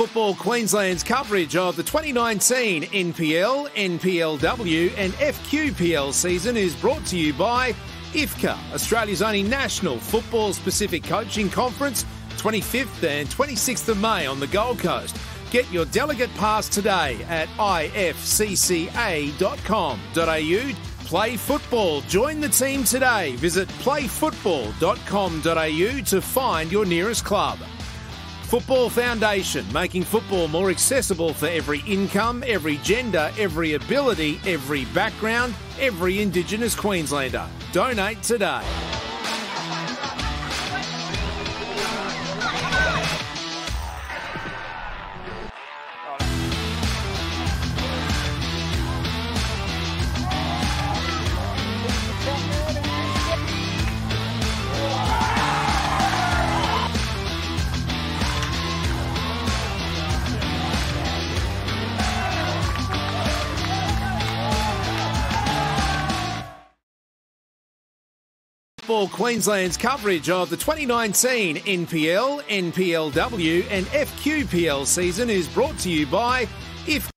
Football Queensland's coverage of the 2019 NPL, NPLW and FQPL season is brought to you by IFCA, Australia's only national football-specific coaching conference, 25th and 26th of May on the Gold Coast. Get your delegate pass today at ifcca.com.au. Play football. Join the team today. Visit playfootball.com.au to find your nearest club. Football Foundation, making football more accessible for every income, every gender, every ability, every background, every Indigenous Queenslander. Donate today. Football Queensland's coverage of the 2019 NPL, NPLW and FQPL season is brought to you by IFCA.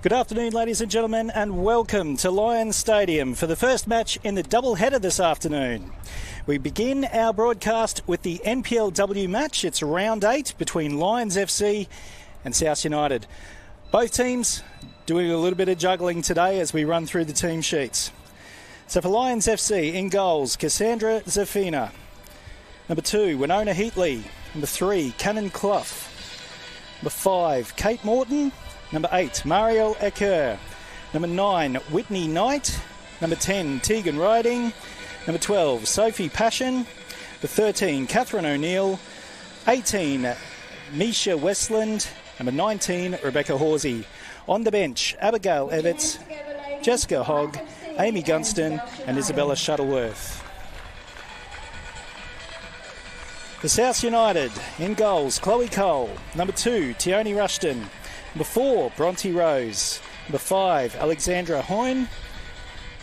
Good afternoon, ladies and gentlemen, and welcome to Lions Stadium for the first match in the doubleheader this afternoon. We begin our broadcast with the NPLW match. It's round 8 between Lions FC and South United. Both teams doing a little bit of juggling today as we run through the team sheets. So for Lions FC, in goals, Cassandra Zafina. Number 2, Winona Heatley. Number 3, Cannon Clough. Number 5, Kate Morton. Number 8, Mariel Eker. Number 9, Whitney Knight. Number 10, Tegan Riding. Number 12, Sophie Passion. Number 13, Catherine O'Neill. 18, Misha Westland. Number 19, Rebecca Horsey. On the bench, Abigail Evans, Jessica Hogg, Amy Gunston and Isabella Shuttleworth. For South United, in goals, Chloe Cole. Number 2, Tioni Rushton. Number 4, Bronte Rose. Number 5, Alexandra Hoyne.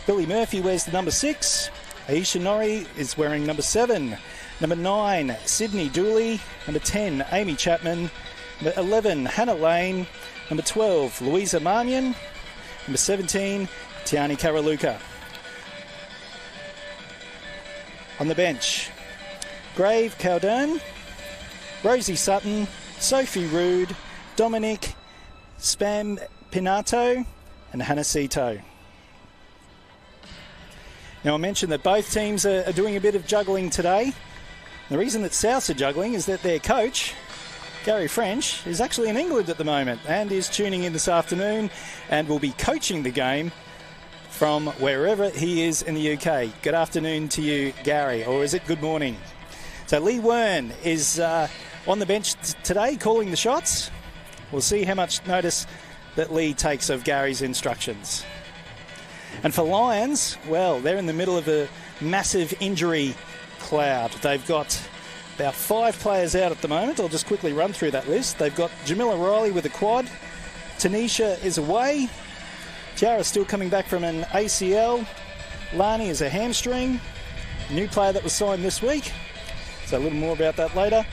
Billy Murphy wears the number 6. Aisha Norrie is wearing number 7. Number 9, Sydney Dooley. Number 10, Amy Chapman. Number 11, Hannah Lane. Number 12, Louisa Marmion. Number 17, Tiani Karaluka. On the bench, Grave Caldern, Rosie Sutton, Sophie Rood, Dominic Spam Pinato and Hannah Sito. Now I mentioned that both teams are doing a bit of juggling today. The reason that Souths are juggling is that their coach, Gary French, is actually in England at the moment and is tuning in this afternoon and will be coaching the game from wherever he is in the UK. Good afternoon to you, Gary, or is it good morning? So Lee Wern is on the bench today calling the shots. We'll see how much notice that Lee takes of Gary's instructions. And for Lions, well, they're in the middle of a massive injury cloud. They've got about 5 players out at the moment. I'll just quickly run through that list. They've got Jamila Riley with a quad. Tanisha is away. Tiara's still coming back from an ACL. Lani is a hamstring. New player that was signed this week. So a little more about that later.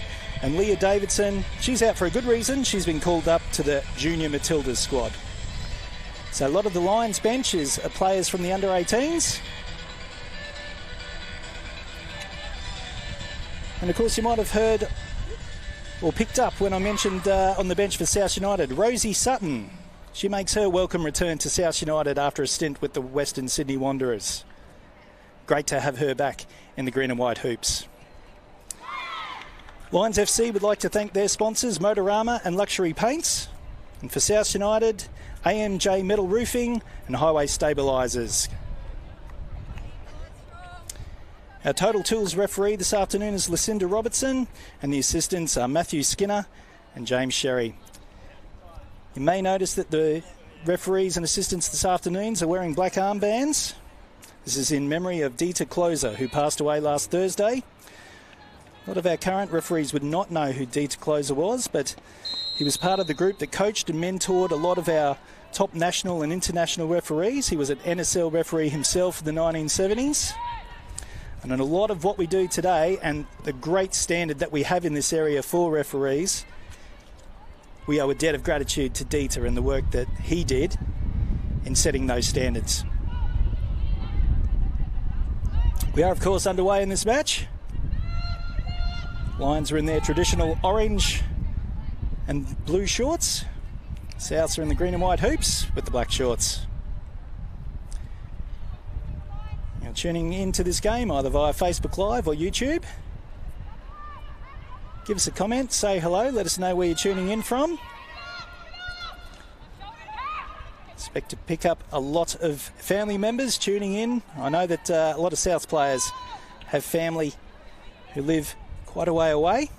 And Leah Davidson, she's out for a good reason. She's been called up to the Junior Matildas squad. So a lot of the Lions bench is players from the under-18s. And of course you might have heard or picked up when I mentioned on the bench for South United, Rosie Sutton. She makes her welcome return to South United after a stint with the Western Sydney Wanderers. Great to have her back in the green and white hoops. Lions FC would like to thank their sponsors, Motorama and Luxury Paints. And for South United, AMJ Metal Roofing and Highway Stabilisers. Our Total Tools referee this afternoon is Lucinda Robertson, and the assistants are Matthew Skinner and James Sherry. You may notice that the referees and assistants this afternoon are wearing black armbands. This is in memory of Dieter Kloser, who passed away last Thursday. A lot of our current referees would not know who Dieter Kloser was, but he was part of the group that coached and mentored a lot of our top national and international referees. He was an NSL referee himself in the 1970s. And in a lot of what we do today, and the great standard that we have in this area for referees, we owe a debt of gratitude to Dieter and the work that he did in setting those standards. We are, of course, underway in this match. Lions are in their traditional orange and blue shorts. Souths are in the green and white hoops with the black shorts. Now tuning into this game either via Facebook Live or YouTube. Give us a comment, say hello, let us know where you're tuning in from. Expect to pick up a lot of family members tuning in. I know that a lot of Souths players have family who live quite a way away.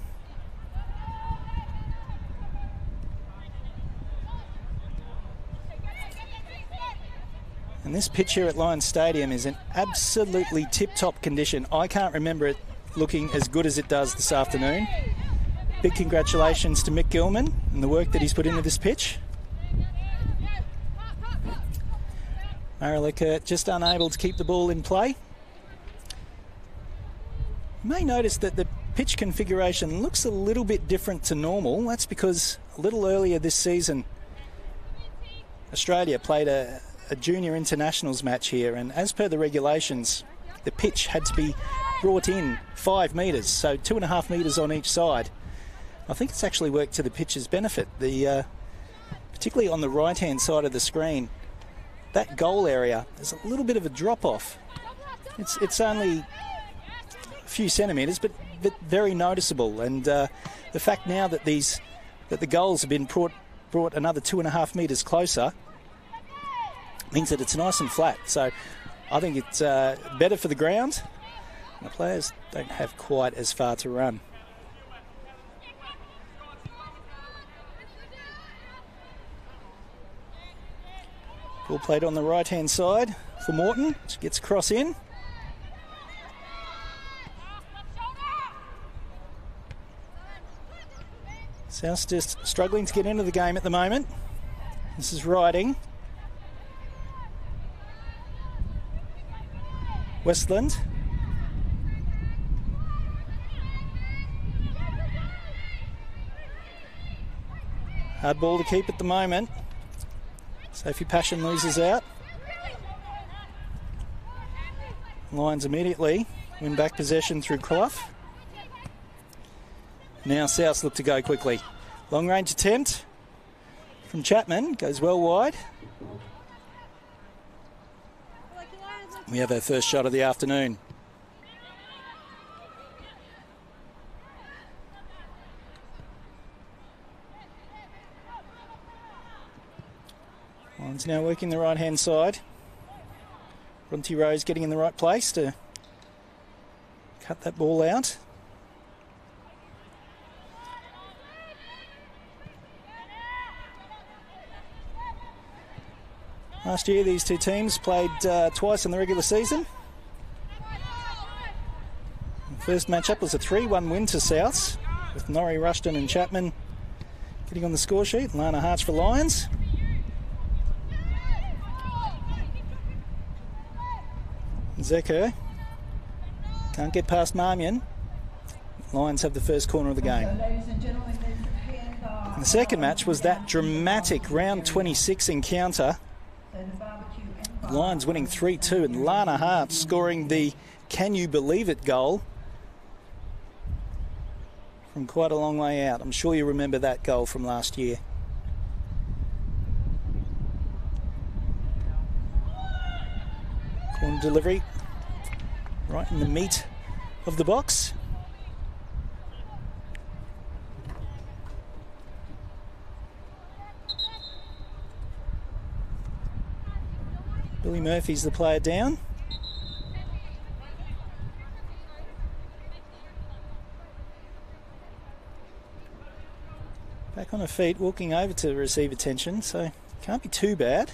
And this pitch here at Lions Stadium is in absolutely tip-top condition. I can't remember it looking as good as it does this afternoon. Big congratulations to Mick Gilman and the work that he's put into this pitch. Marilica just unable to keep the ball in play. You may notice that the pitch configuration looks a little bit different to normal. That's because a little earlier this season, Australia played a junior internationals match here, and as per the regulations, the pitch had to be brought in 5 metres, so 2.5 metres on each side. I think it's actually worked to the pitch's benefit. Particularly on the right-hand side of the screen, that goal area, there's a little bit of a drop-off. It's only a few centimetres, but very noticeable. And the fact now that the goals have been brought another 2.5 metres closer means that it's nice and flat. So I think it's better for the ground. The players don't have quite as far to run. Ball played on the right-hand side for Morton, which gets across in. South's just struggling to get into the game at the moment. This is Riding. Westland. Hard ball to keep at the moment. Sophie Passion loses out. Lions immediately win back possession through Clough. Now Souths look to go quickly. Long range attempt from Chapman, goes well wide. We have our first shot of the afternoon. Lions now working the right-hand side. Bronte Rose getting in the right place to cut that ball out. Last year, these two teams played twice in the regular season. The first matchup was a 3-1 win to Souths, with Norrie, Rushton and Chapman getting on the score sheet. Lana Harch for Lions. Zeko can't get past Marmion. Lions have the first corner of the game. And the second match was that dramatic round 26 encounter. Lions winning 3-2 and Lana Harch scoring the can you believe it goal from quite a long way out. I'm sure you remember that goal from last year. Corner delivery right in the meat of the box. Billy Murphy's the player down. Back on her feet, walking over to receive attention, so can't be too bad.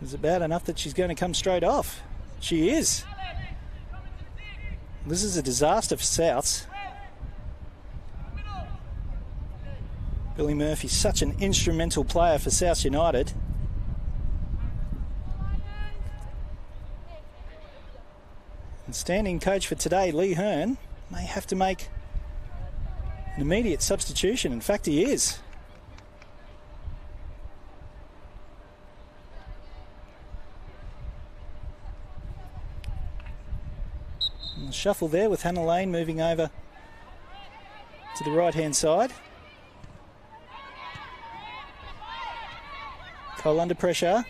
Is it bad enough that she's going to come straight off? She is. This is a disaster for Souths. Billy Murphy, such an instrumental player for South United. And standing coach for today, Lee Hearn, may have to make an immediate substitution. In fact, he is. And the shuffle there with Hannah Lane moving over to the right-hand side. Cole under pressure.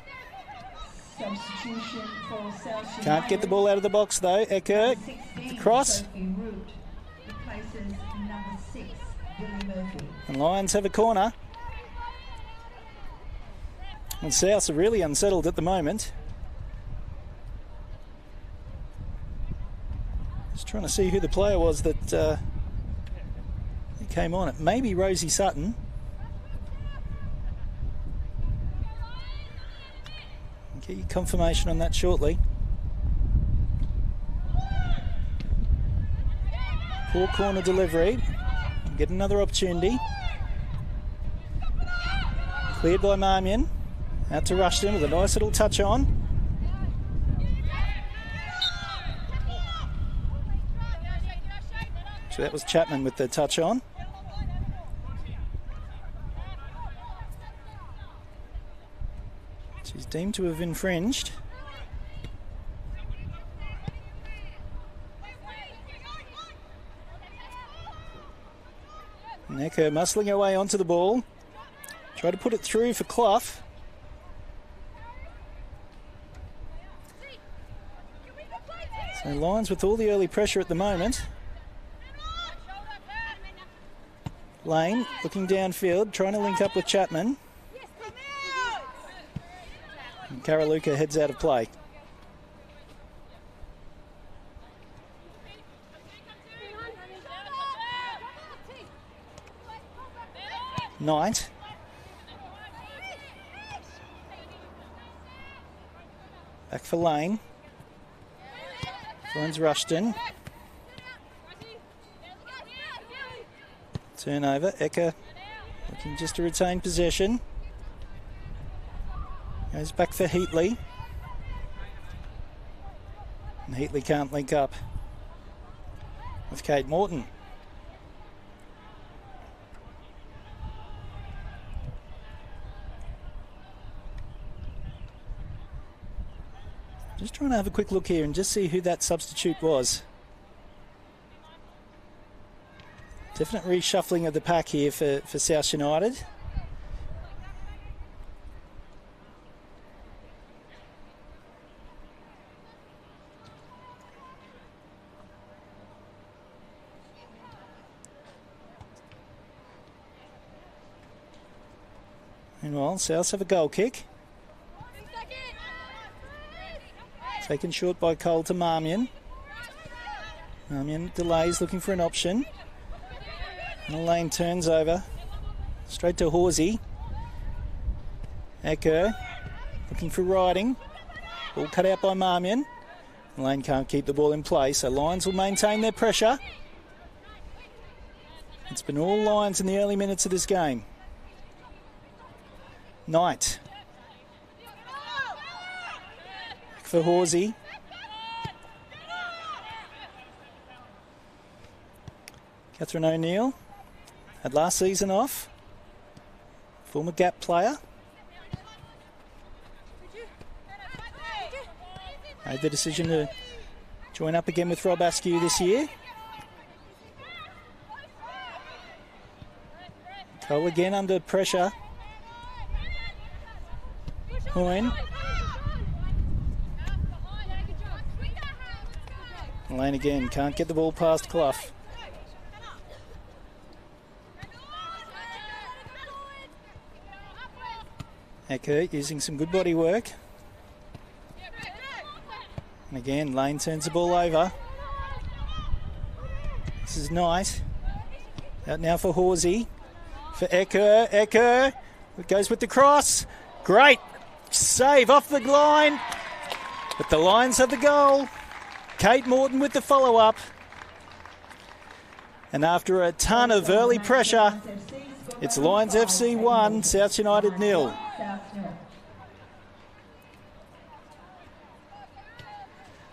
Can't get the ball out of the box though. Ecker, the cross. And Lions have a corner. And Souths are really unsettled at the moment. Just trying to see who the player was that came on. It may be Rosie Sutton. Get your confirmation on that shortly. Poor corner delivery. Get another opportunity. Cleared by Marmion. Out to Rushton with a nice little touch on. So that was Chapman with the touch on. She's deemed to have infringed. Necker muscling her way onto the ball. Try to put it through for Clough. So Lions with all the early pressure at the moment. Lane looking downfield, trying to link up with Chapman. And Karaluka heads out of play. Knight. Back for Lane. Finds Rushton. Turnover. Ecker looking just to retain possession. Goes back for Heatley. And Heatley can't link up with Kate Morton. Just trying to have a quick look here and just see who that substitute was. Definite reshuffling of the pack here for South United. Meanwhile, Souths have a goal kick. Taken short by Cole to Marmion. Marmion delays, looking for an option. And the lane turns over. Straight to Horsey. Ecker looking for riding. Ball cut out by Marmion. Lane can't keep the ball in play, so Lions will maintain their pressure. It's been all Lions in the early minutes of this game. Knight. For Horsey. Catherine O'Neill had last season off. Former Gap player. Made the decision to join up again with Rob Askew this year. Cole again under pressure. Hoyne. Lane again, can't get the ball past Clough. Eckert using some good body work. And again, Lane turns the ball over. This is Knight. Out now for Horsey. For Ecker. Ecker goes with the cross. Great save off the line. But the Lions have the goal. Kate Morton with the follow-up. And after a ton of early pressure, it's Lions FC 1, South United 0.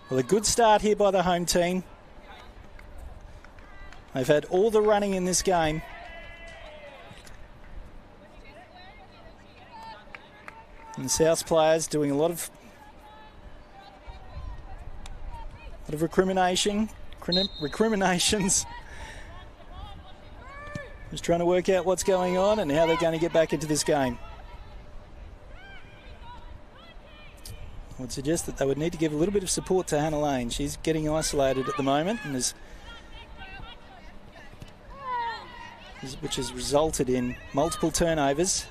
Well, a good start here by the home team. They've had all the running in this game. And the South players doing a lot of recriminations. Just trying to work out what's going on and how they're going to get back into this game. I would suggest that they would need to give a little bit of support to Hannah Lane. She's getting isolated at the moment, and which has resulted in multiple turnovers.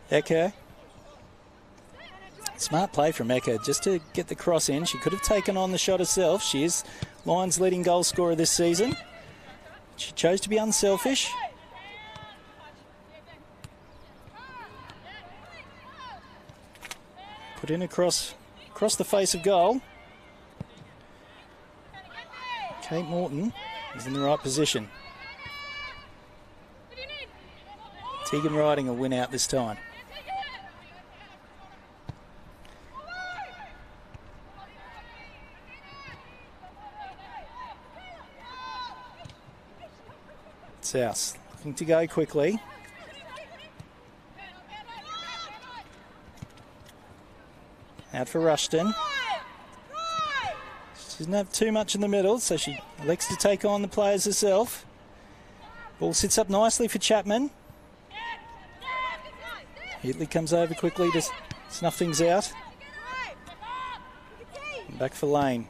Ecker. Smart play from Ecker just to get the cross in. She could have taken on the shot herself. She is Lions' leading goal scorer this season. She chose to be unselfish. Put in across the face of goal. Kate Morton is in the right position. Tegan Riding will win out this time. South looking to go quickly. Out for Rushton. She doesn't have too much in the middle, so she elects to take on the players herself. Ball sits up nicely for Chapman. Heatley comes over quickly to snuff things out. And back for Lane.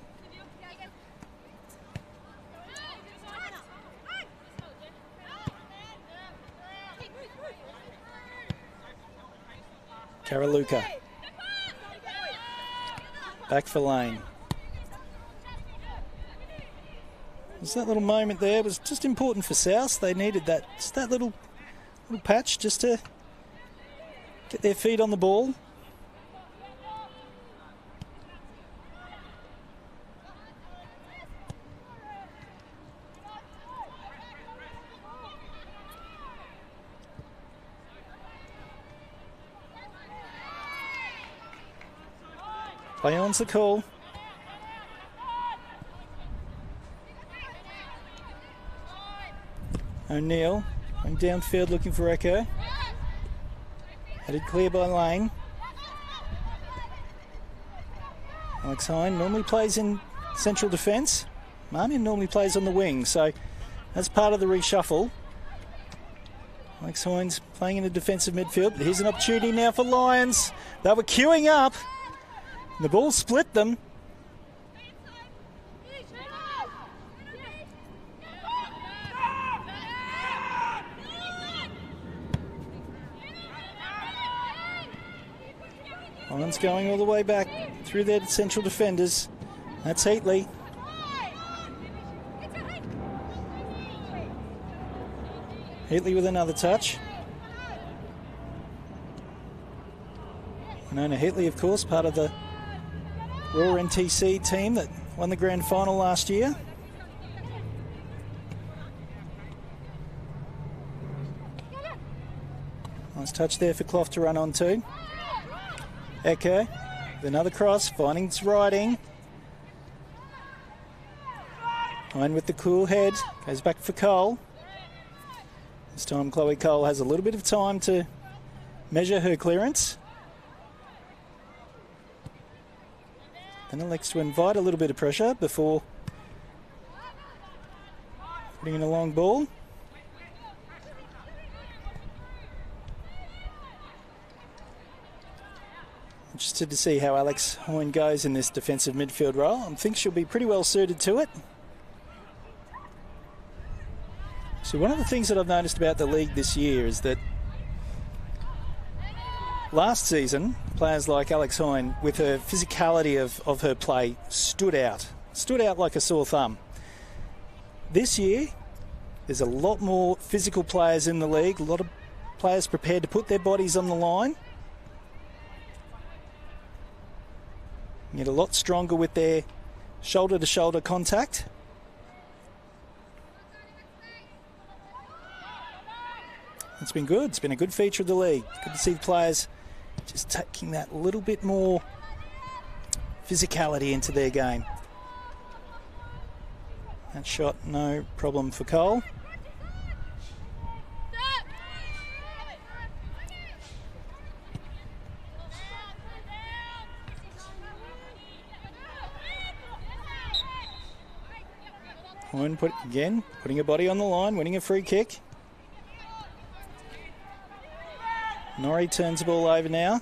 Karaluka. Back for Lane. Just that little moment there was just important for South. They needed that, just that little patch just to get their feet on the ball. Play on's the call. O'Neill going downfield looking for Echo. Headed clear by Lane. Alex Hine normally plays in central defence. Marmion normally plays on the wing, so that's part of the reshuffle. Alex Hine's playing in the defensive midfield, but here's an opportunity now for Lions. They were queuing up. The ball split them. Lions going all the way back through their central defenders. That's Heatley. Heatley with another touch. Nona Heatley, of course, part of the Raw NTC team that won the grand final last year. Nice touch there for Clough to run on to. Ecker with another cross, finding its riding. Hine with the cool head, goes back for Cole. This time Chloe Cole has a little bit of time to measure her clearance. And elects to invite a little bit of pressure before putting in a long ball. Interested to see how Alex Hine goes in this defensive midfield role. I think she'll be pretty well suited to it. So one of the things that I've noticed about the league this year is that last season, players like Alex Hine, with her physicality of her play, stood out like a sore thumb. This year, there's a lot more physical players in the league, a lot of players prepared to put their bodies on the line. Get a lot stronger with their shoulder-to-shoulder contact. It's been good. It's been a good feature of the league. Good to see the players just taking that little bit more physicality into their game. That shot, no problem for Cole. Hine putting her body on the line, winning a free kick. Norrie turns the ball over now.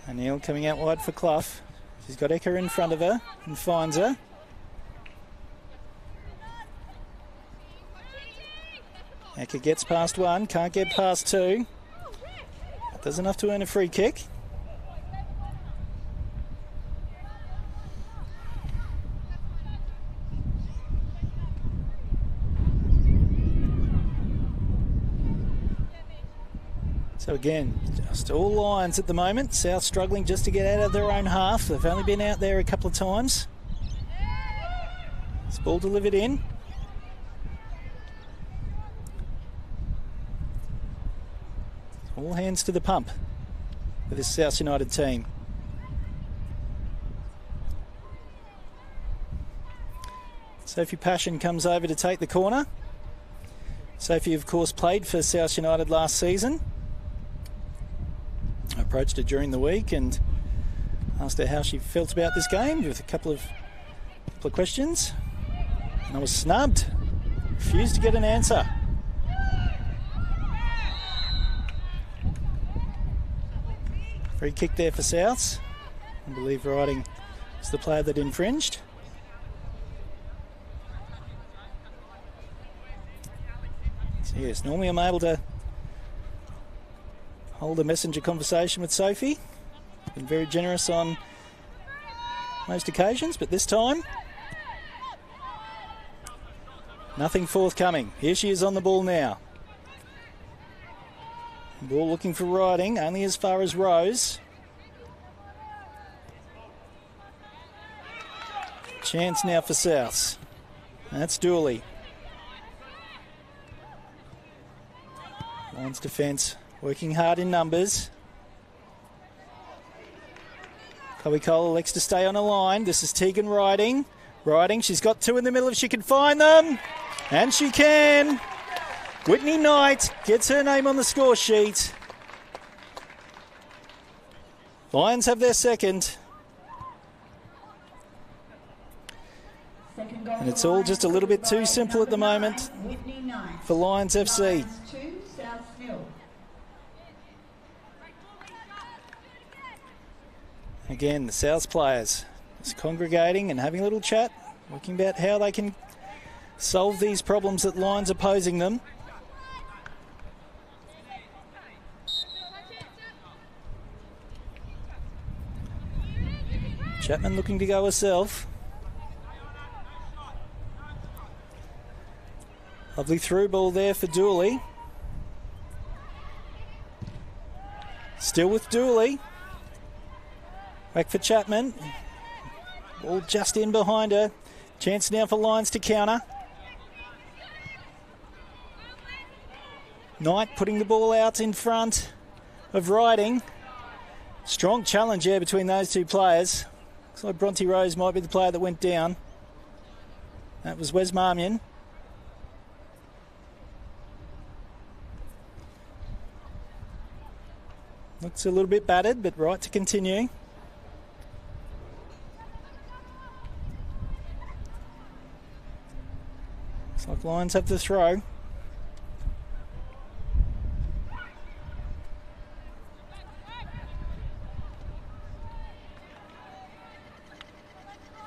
O'Neill coming out wide for Clough. She's got Ecker in front of her and finds her. Ecker gets past one, can't get past two. Does enough to earn a free kick. So again, just all Lions at the moment. South struggling just to get out of their own half. They've only been out there a couple of times. This ball delivered in. All hands to the pump for this South United team. Sophie Passion comes over to take the corner. Sophie, of course, played for South United last season. I approached her during the week and asked her how she felt about this game with a couple of questions. And I was snubbed. Refused to get an answer. Free kick there for Souths. I believe Riding is the player that infringed. So yes, normally I'm able to hold a messenger conversation with Sophie. Been very generous on most occasions, but this time, nothing forthcoming. Here she is on the ball now. Ball looking for Riding, only as far as Rose. Chance now for Souths. That's Dooley. Lions defence working hard in numbers. Chloe Cole elects to stay on a line. This is Tegan Riding. Riding, she's got two in the middle if she can find them. And she can. Whitney Knight gets her name on the score sheet. Lions have their second. And it's all just a little bit too simple at the moment for Lions FC. Again, the Souths players just congregating and having a little chat, working about how they can solve these problems that Lions are posing them. Chapman looking to go herself. Lovely through ball there for Dooley. Still with Dooley. Back for Chapman. Ball just in behind her. Chance now for Lions to counter. Knight putting the ball out in front of Riding. Strong challenge here between those two players. Looks like Bronte Rose might be the player that went down. That was Wes Marmion. Looks a little bit battered, but right to continue. Looks like Lions have the throw.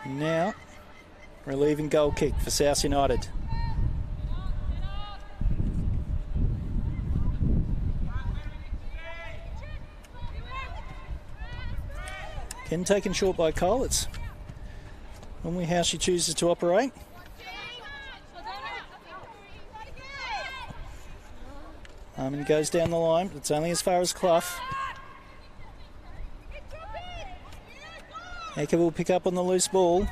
Now, relieving goal kick for South United. Again, taken short by Cole. It's normally how she chooses to operate. Harmon goes down the line, but it's only as far as Clough. Ecker will pick up on the loose ball.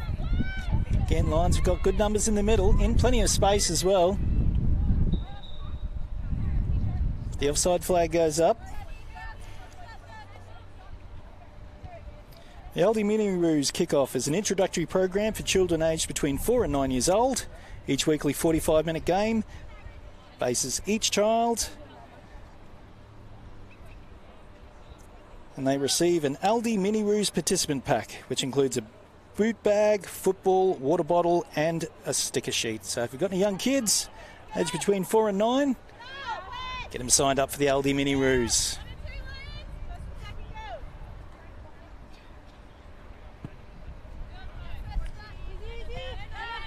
Again, Lions have got good numbers in the middle, in plenty of space as well. The offside flag goes up. The Aldi Mini Roos kick-off is an introductory program for children aged between 4 and 9 years old. Each weekly 45-minute game bases each child, and they receive an Aldi Mini Roos participant pack, which includes a boot bag, football, water bottle and a sticker sheet. So if you've got any young kids aged between 4 and 9, get them signed up for the Aldi Mini Roos.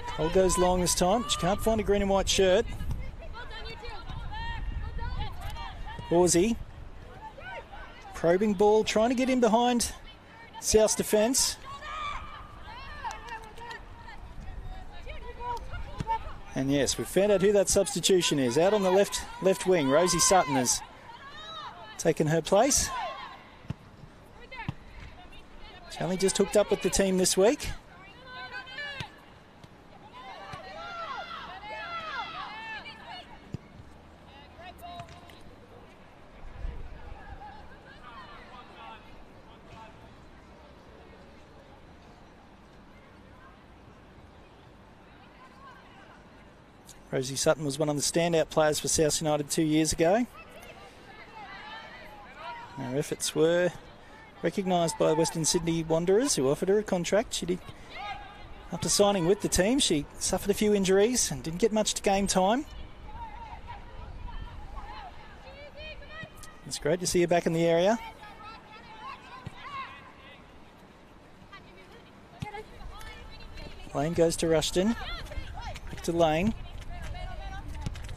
Cole goes long this time. She can't find a green and white shirt. Horsey. Probing ball, trying to get in behind South's defence. And yes, we've found out who that substitution is. Out on the left wing, Rosie Sutton has taken her place. She only just hooked up with the team this week. Rosie Sutton was one of the standout players for South United 2 years ago. Her efforts were recognised by Western Sydney Wanderers, who offered her a contract. She did, after signing with the team, she suffered a few injuries and didn't get much game time. It's great to see her back in the area. Lane goes to Rushton. Back to Lane.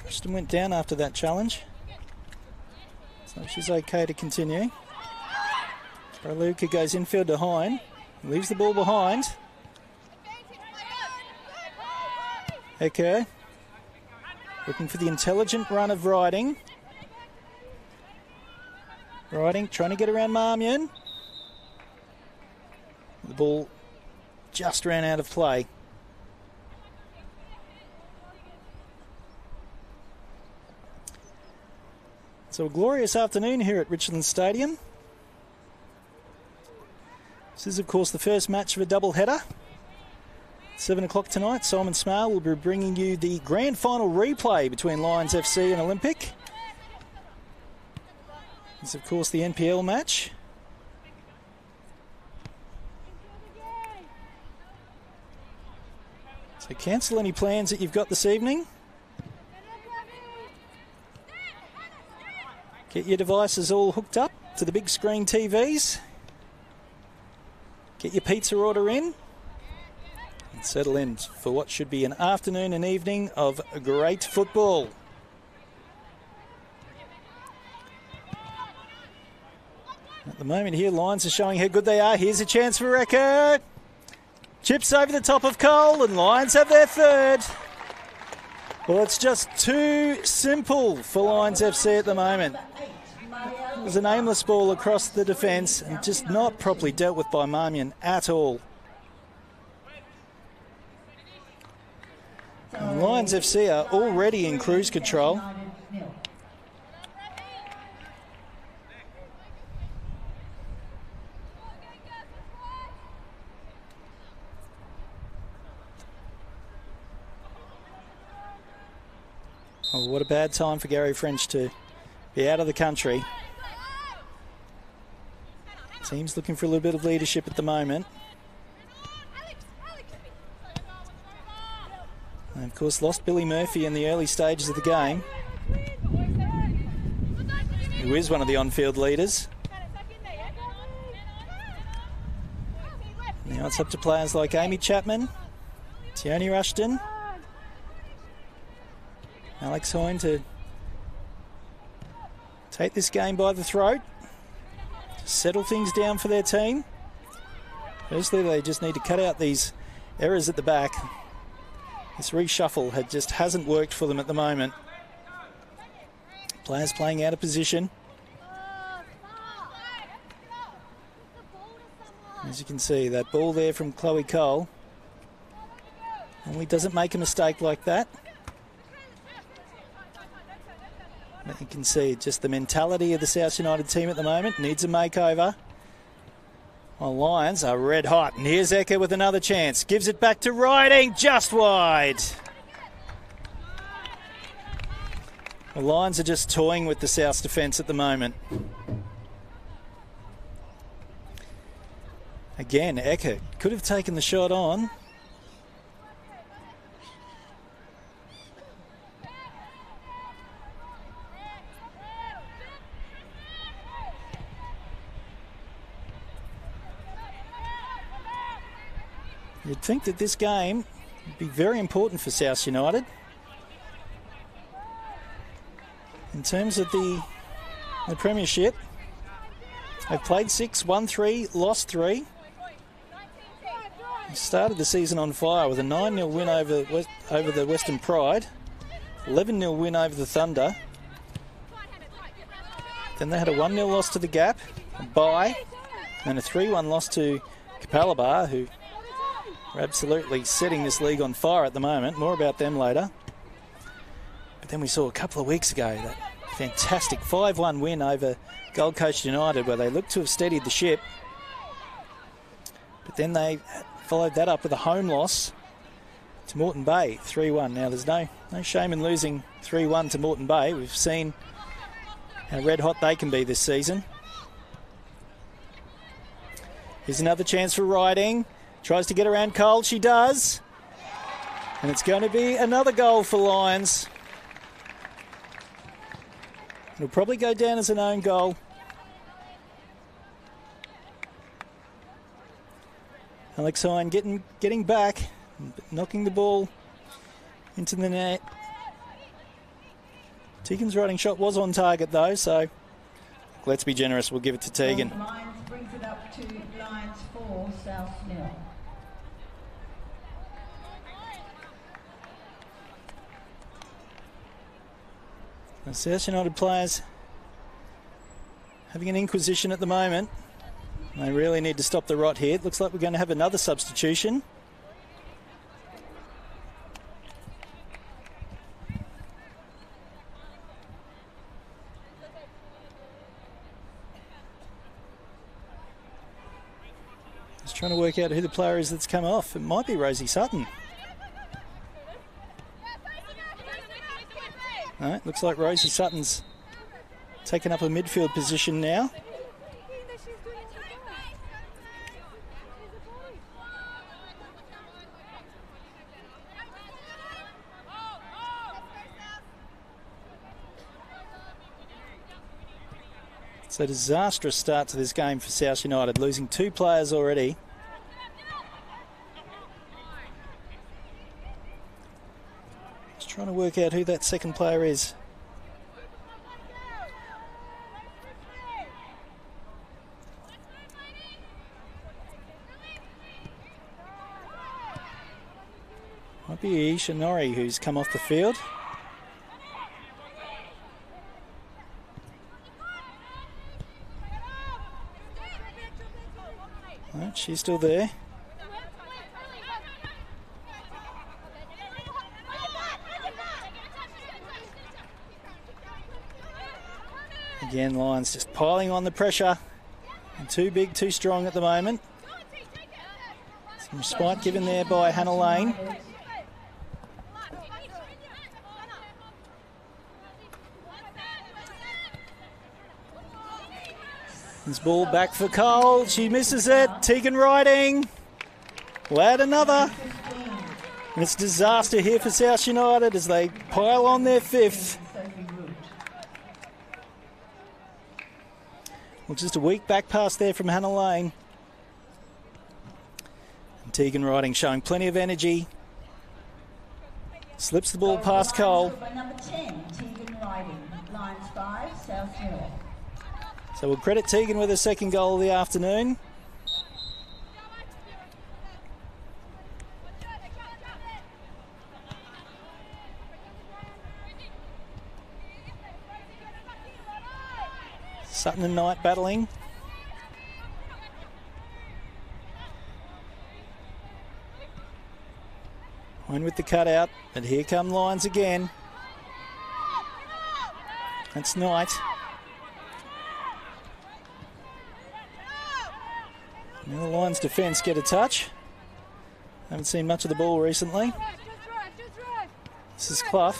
Rushton went down after that challenge, so she's okay to continue. Raluca goes infield to Hine, leaves the ball behind. Ecker looking for the intelligent run of Riding. Riding trying to get around Marmion. The ball just ran out of play. So a glorious afternoon here at Richland Stadium. This is, of course, the first match of a double-header. 7 o'clock tonight, Simon Smale will be bringing you the grand final replay between Lions FC and Olympic. It's, of course, the NPL match. So cancel any plans that you've got this evening. Get your devices all hooked up to the big screen TVs. Get your pizza order in. And settle in for what should be an afternoon and evening of great football. At the moment here, Lions are showing how good they are. Here's a chance for Ecker. Chips over the top of Cole, and Lions have their third. Well, it's just too simple for Lions FC at the moment. It was an aimless ball across the defence and just not properly dealt with by Marmion at all. And Lions FC are already in cruise control. Oh, what a bad time for Gary French to be out of the country. Team's looking for a little bit of leadership at the moment. And of course, lost Billy Murphy in the early stages of the game, who is one of the on-field leaders. Now it's up to players like Amy Chapman, Tioni Rushton, Alex Hoyne to take this game by the throat, to settle things down for their team. Firstly, they just need to cut out these errors at the back. This reshuffle just hasn't worked for them at the moment. Players playing out of position. As you can see, that ball there from Chloe Cole only doesn't make a mistake like that. But you can see just the mentality of the South United team at the moment. Needs a makeover. Well, Lions are red hot. And here's Ecker with another chance. Gives it back to Riding, just wide. The Lions are just toying with the South's defence at the moment. Again, Ecker could have taken the shot on. You'd think that this game would be very important for South United. In terms of the premiership, they've played 6, won 3, lost 3. They started the season on fire with a 9-0 win over the Western Pride, 11-0 win over the Thunder. Then they had a 1-0 loss to the Gap, a bye, and a 3-1 loss to Capalaba, who are absolutely setting this league on fire at the moment. More about them later. But then we saw a couple of weeks ago that fantastic 5-1 win over Gold Coast United, where they looked to have steadied the ship. But then they followed that up with a home loss to Moreton Bay, 3-1. Now there's no shame in losing 3-1 to Moreton Bay. We've seen how red hot they can be this season. Here's another chance for Riding. Tries to get around Cole, she does. And it's going to be another goal for Lions. It'll probably go down as an own goal. Alex Hine getting back, knocking the ball into the net. Tegan's Riding shot was on target though, so let's be generous, we'll give it to Tegan. Lions brings it up to Lions 4, South 0. The South United players having an inquisition at the moment. They really need to stop the rot here. It looks like we're going to have another substitution. Just trying to work out who the player is that's come off. It might be Rosie Sutton. No, it looks like Rosie Sutton's taken up a midfield position now. It's a disastrous start to this game for South United, losing 2 players already. Trying to work out who that second player is. Might be Ishinori who's come off the field. No, she's still there. Again, Lions just piling on the pressure. And too big, too strong at the moment. Some respite given there by Hannah Lane. This ball back for Cole. She misses it. Tegan Riding. We'll add another. And it's disaster here for South United as they pile on their fifth. Well, just a weak back pass there from Hannah Lane. And Tegan Riding showing plenty of energy. Slips the ball past Cole. Number 10, Tegan Riding, Lions 5, South York. So we'll credit Tegan with her second goal of the afternoon. Sutton and Knight battling. One with the cutout, but here come Lions again. That's Knight. Now the Lions defence get a touch. Haven't seen much of the ball recently. This is Clough.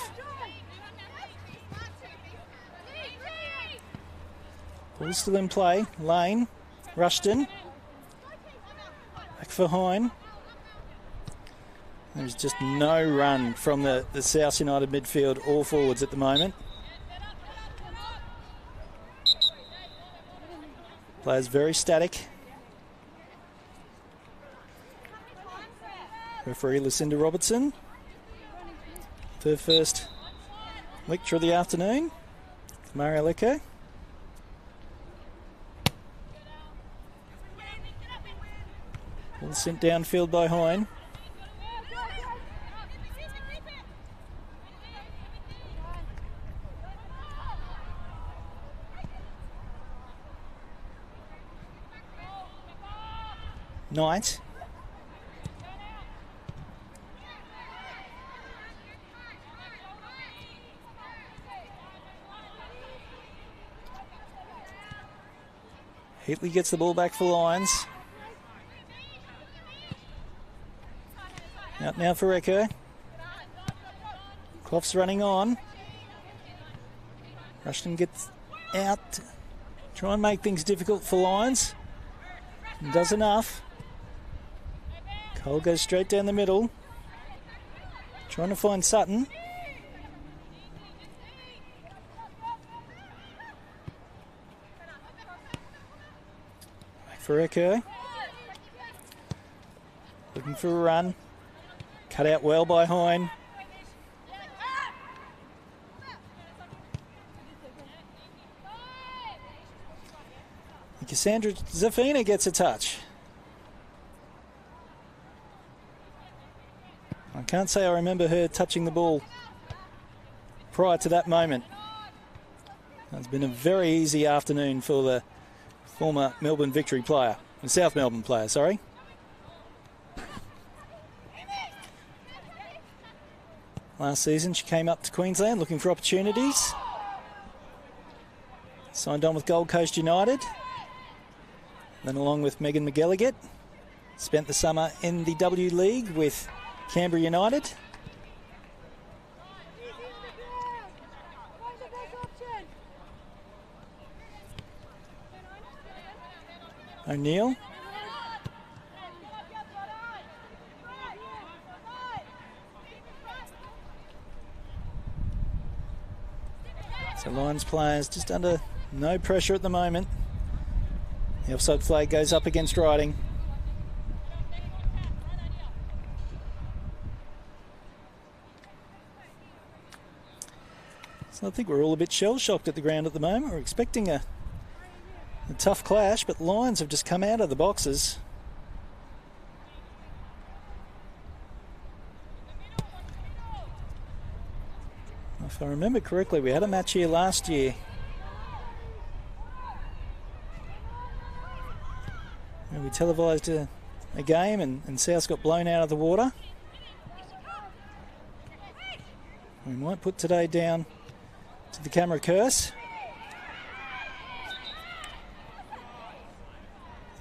Ball's still in play. Lane. Rushton. Back for Hine. There's just no run from the South United midfield or forwards at the moment. Players very static. Referee Lucinda Robertson. Her first lecture of the afternoon. Mario Lecco. Ball sent downfield by Hine. Knight. Heatley gets the ball back for Lions. Out now for Echo. Clough's running on. Rushton gets out. Try and make things difficult for Lions. And does enough. Cole goes straight down the middle. Trying to find Sutton. Back for Echo. Looking for a run. Cut out well by Hine. Cassandra Zafina gets a touch. I can't say I remember her touching the ball prior to that moment. It's been a very easy afternoon for the former Melbourne Victory player, South Melbourne player, sorry. Last season she came up to Queensland looking for opportunities. Signed on with Gold Coast United. Then along with Megan McGilligan, spent the summer in the W League with Canberra United. O'Neill. So Lions players just under no pressure at the moment. The offside flag goes up against Riding. So I think we're all a bit shell-shocked at the ground at the moment. We're expecting a tough clash, but Lions have just come out of the boxes. If I remember correctly, we had a match here last year. And we televised a game and South got blown out of the water. We might put today down to the camera curse.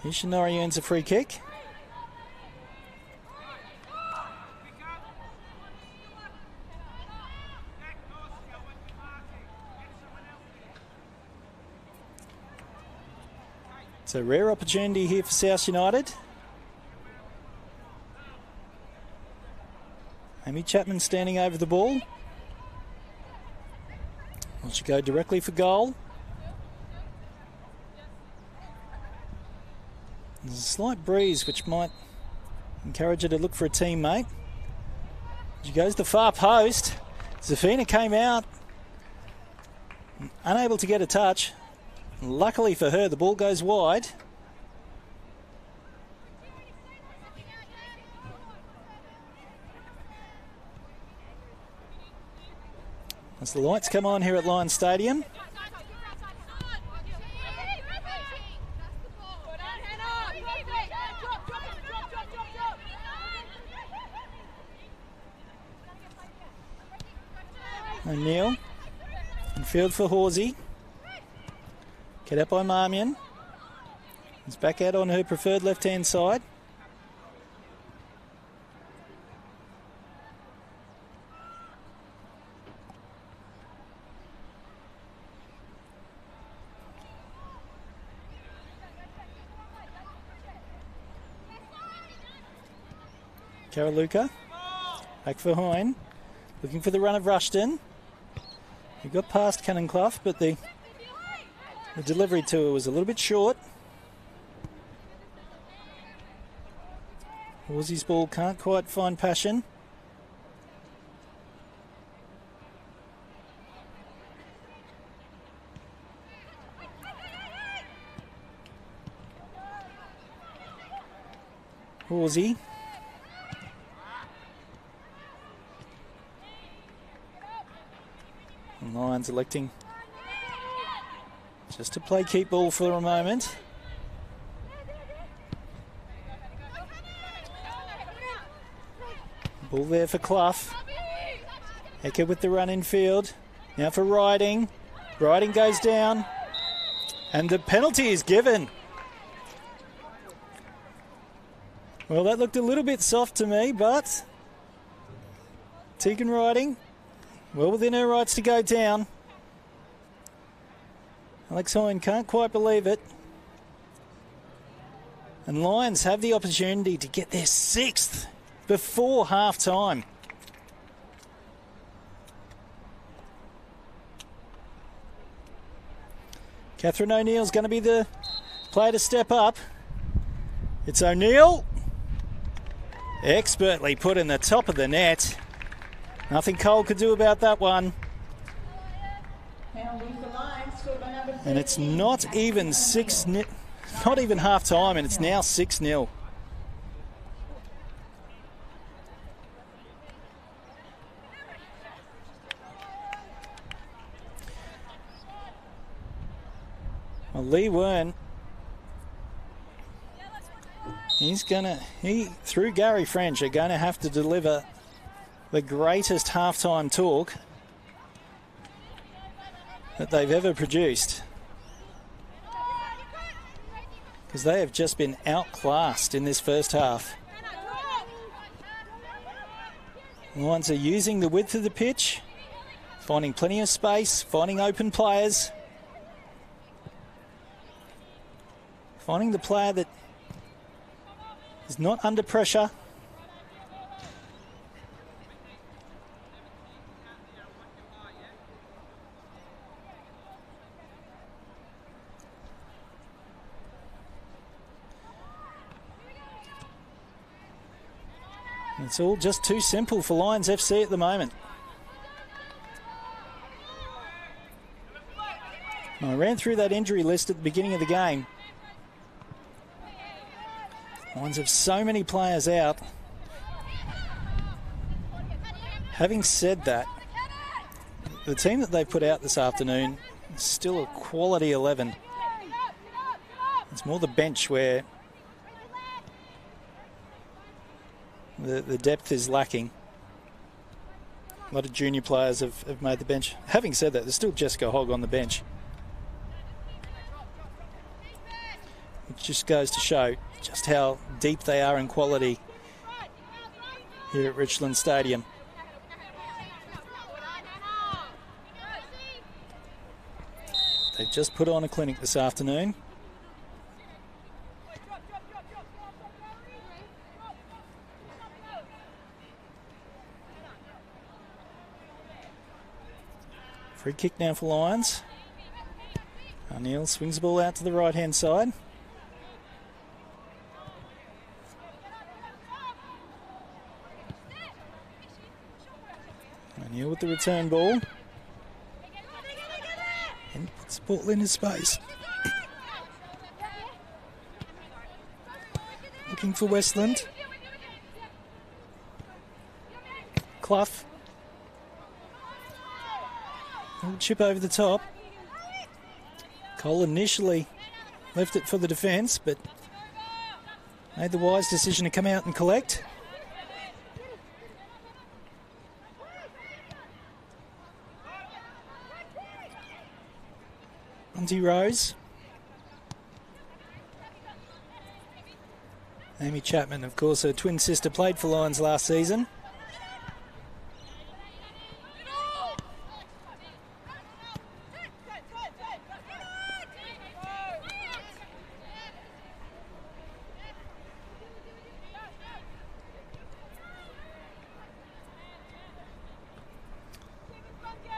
Ishinori earns a free kick. It's a rare opportunity here for South United. Amy Chapman standing over the ball. Will she go directly for goal? There's a slight breeze which might encourage her to look for a teammate. She goes to the far post. Zafina came out, unable to get a touch. Luckily for her, the ball goes wide. As the lights come on here at Lions Stadium. O'Neill in field for Horsey. Get up by Marmion. He's back out on her preferred left-hand side. Karaluka. Back for Hoyne. Looking for the run of Rushton. He got past Cannonclough, but the delivery to her was a little bit short. Horsey's ball can't quite find passion. Horsey. And Lions electing just to play keep ball for a moment. Ball there for Clough. Ecker with the run in field. Now for Riding. Riding goes down. And the penalty is given. Well, that looked a little bit soft to me, but Tegan Riding, well within her rights to go down. Alex Hoyne can't quite believe it. And Lions have the opportunity to get their sixth before half-time. Catherine O'Neill's going to be the player to step up. It's O'Neill. Expertly put in the top of the net. Nothing Cole could do about that one. And it's not even not even half time, and it's now 6-0. Well, Lee Wern, he through Gary French are going to have to deliver the greatest halftime talk that they've ever produced, because they have just been outclassed in this first half. The Lions are using the width of the pitch, finding plenty of space, finding open players, finding the player that is not under pressure. It's all just too simple for Lions FC at the moment. I ran through that injury list at the beginning of the game. Lions have so many players out. Having said that, the team that they put out this afternoon is still a quality 11. It's more the bench where the depth is lacking. A lot of junior players have made the bench. Having said that, there's still Jessica Hogg on the bench. Which just goes to show just how deep they are in quality here at Richland Stadium. They've just put on a clinic this afternoon. Free kick now for Lions. O'Neill swings the ball out to the right-hand side. O'Neill with the return ball. And puts the ball in his space. Looking for Westland. Clough. Little chip over the top. Cole initially left it for the defence, but made the wise decision to come out and collect. Monty Rose. Amy Chapman, of course, her twin sister, played for Lions last season.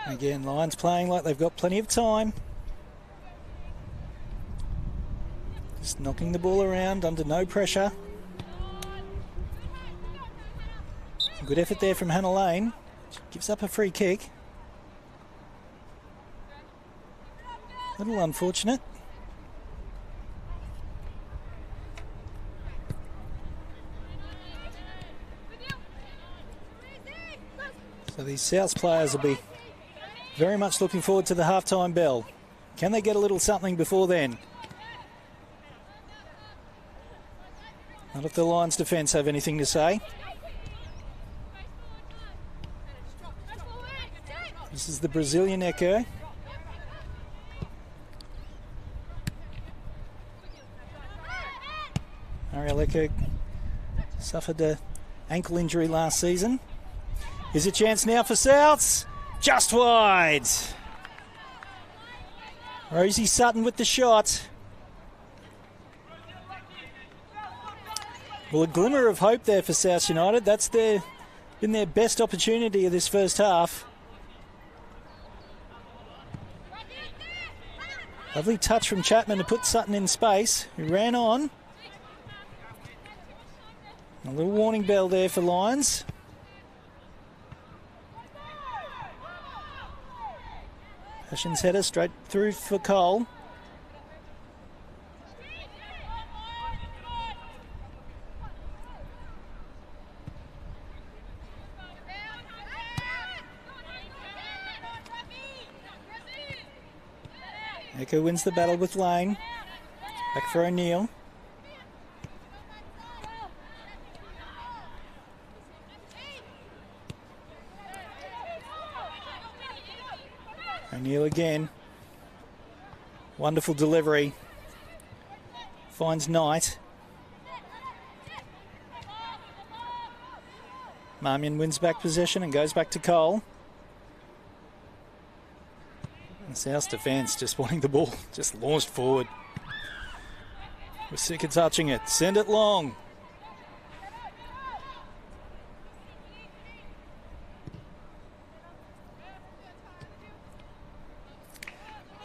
Again, Lions playing like they've got plenty of time. Just knocking the ball around under no pressure. Good effort there from Hannah Lane. She gives up a free kick. A little unfortunate. So these South players will be very much looking forward to the half-time bell. Can they get a little something before then? Not if the Lions defence have anything to say. This is the Brazilian Echo. Ariel Echo suffered an ankle injury last season. Here's a chance now for Souths. Just wide. Rosie Sutton with the shot. Well, a glimmer of hope there for South United. That's been their best opportunity of this first half. Lovely touch from Chapman to put Sutton in space, who ran on. A little warning bell there for Lions. Passion's header straight through for Cole. Echo wins the battle with Lane. Back for O'Neill. O'Neill again. Wonderful delivery. Finds Knight. Marmion wins back possession and goes back to Cole. The South defence just wanting the ball just launched forward. We're sick of touching it. Send it long.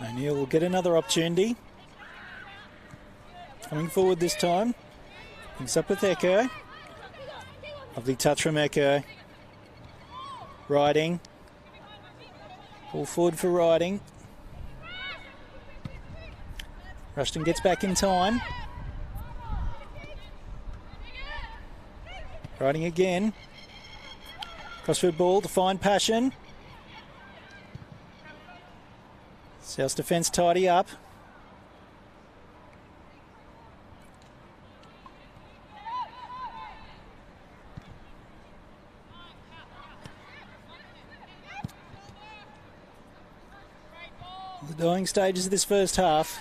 O'Neill will get another opportunity. Coming forward this time. Picks up with Echo. Lovely touch from Echo. Riding. Ball forward for Riding. Rushton gets back in time. Riding again. Crossfield ball to find Passion. South's defence tidy up. The dying stages of this first half.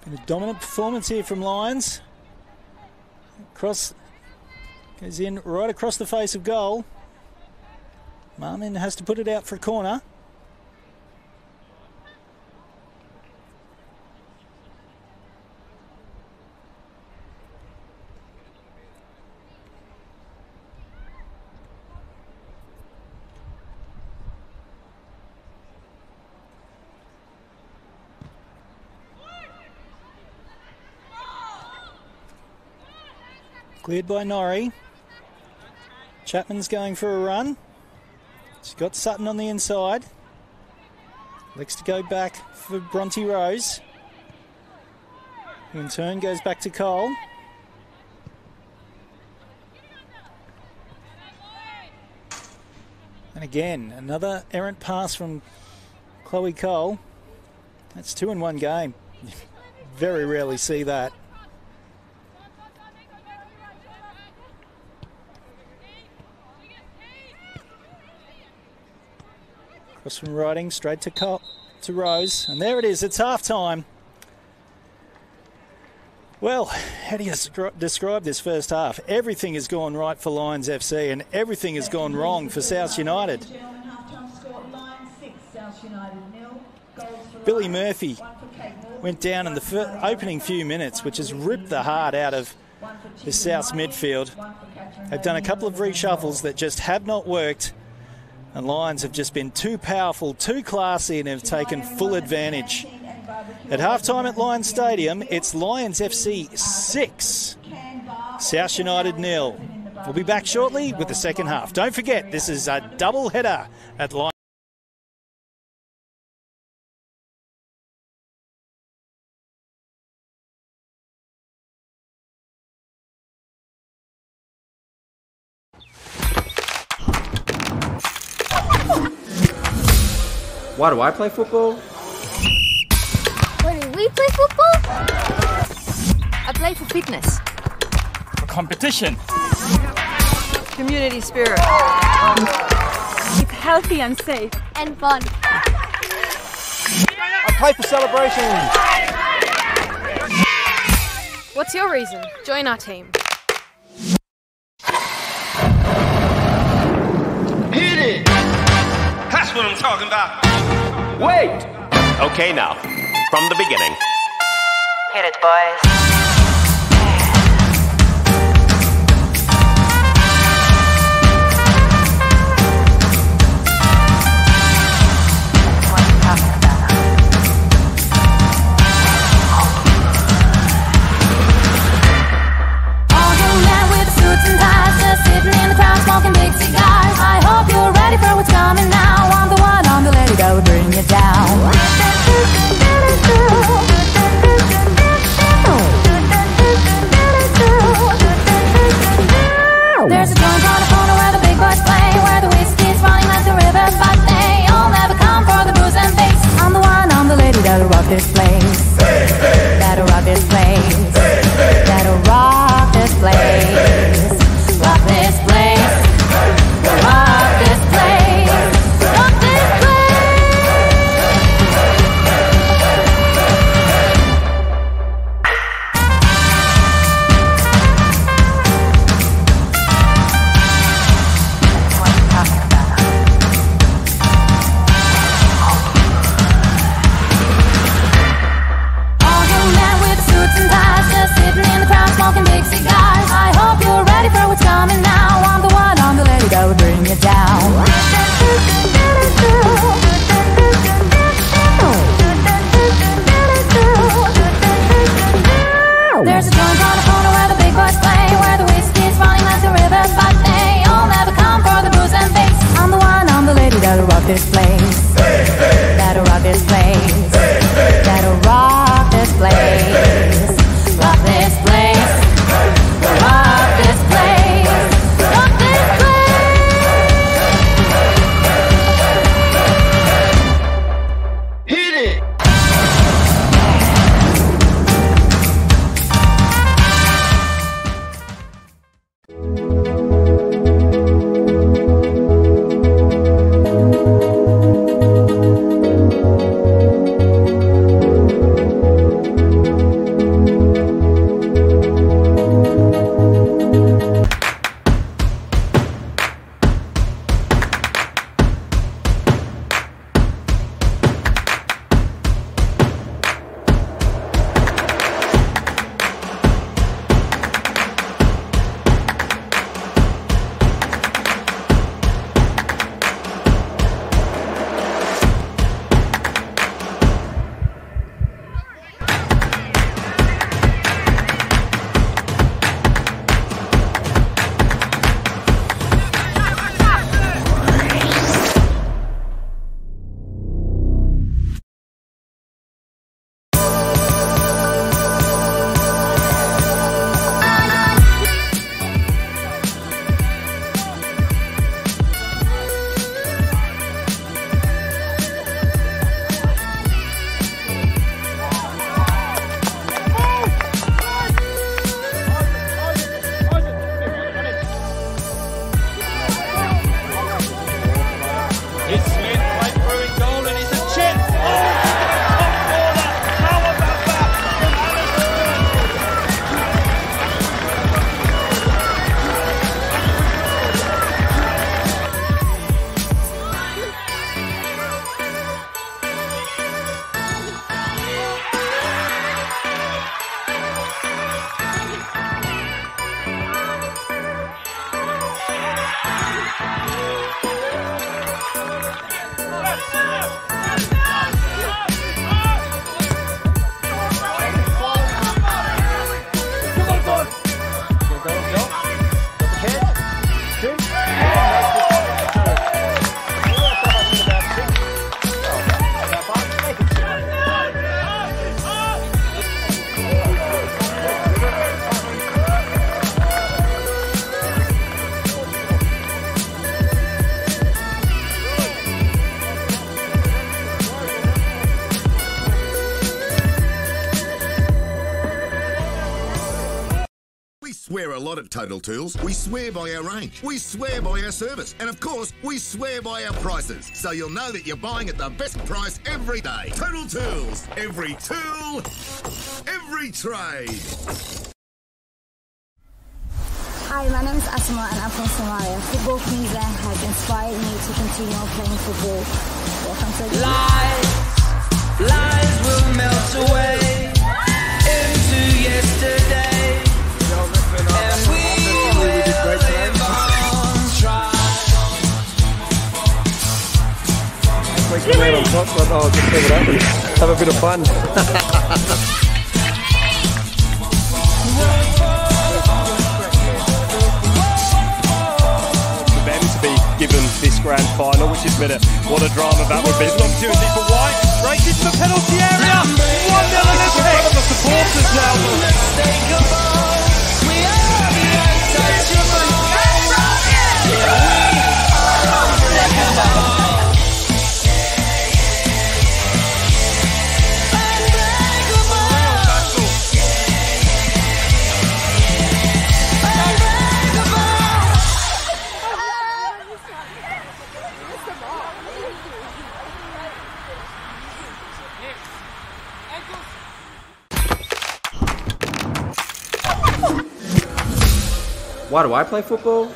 Been a dominant performance here from Lions. Cross goes in right across the face of goal. Marmin has to put it out for a corner. Cleared by Norrie. Chapman's going for a run. She's got Sutton on the inside. Looks to go back for Bronte Rose. Who in turn goes back to Cole. And again, another errant pass from Chloe Cole. That's 2 in one game. Very rarely see that. Cross from Riding, straight to Rose. And there it is, it's half-time. Well, how do you describe this first half? Everything has gone right for Lions FC and everything has gone wrong for South United. Billy Murphy went down in the opening few minutes, which has ripped the heart out of the South's midfield. They've done a couple of reshuffles that just have not worked. And Lions have just been too powerful, too classy, and have taken full advantage. At halftime at Lions Stadium, it's Lions FC 6, South United 0. We'll be back shortly with the second half. Don't forget, this is a double header at Lions. Why do I play football? Why do we play football? I play for fitness. For competition. Community spirit. It's healthy and safe. And fun. I play for celebrations. What's your reason? Join our team. Hit it! That's what I'm talking about. Wait! Okay, now, from the beginning. Hit it, boys. All you men with suits and ties, just sitting in the crowd smoking big cigars. I hope you're ready for what's coming now. I'm the one on the lady that will bring you down. There's a joint on the corner where the big boys play, where the whiskey's running like the river, but they all never come for the booze and bass. I'm the one, I'm the lady that'll rock this place. That'll rock this place. That'll rock this place. Rock this place. Rock this place. Rock this place. All you men with suits and ties, just sitting in the crowd smoking big cigars. I hope you're ready for what's coming now. I'm the one, I'm the lady that will bring you down. There's a joint on the corner where the big boys play, where the whiskey's running like the river, but they all never come for the booze and bass. I'm the one, I'm the lady that'll rock this place. That'll rock rock this place. That'll rock this place. Rock this place. Rock this place. Rock this place. Hit it! We swear a lot at Total Tools. We swear by our range. We swear by our service. And of course, we swear by our prices. So you'll know that you're buying at the best price every day. Total Tools. Every tool, every trade. Hi, my name is Asma and I'm from Somalia. Football Queensland has inspired me to continue playing football. Welcome to Lies will melt away into yesterday. And we will live on try. We can land on top, but I'll just leave it open. Have a bit of fun. Given this grand final, which is better. What a drama that would be. It's an opportunity for White. Straight into the penalty area. 1-0 in front of the supporters now. We are the untouchable. We are unbreakable. Why do I play football?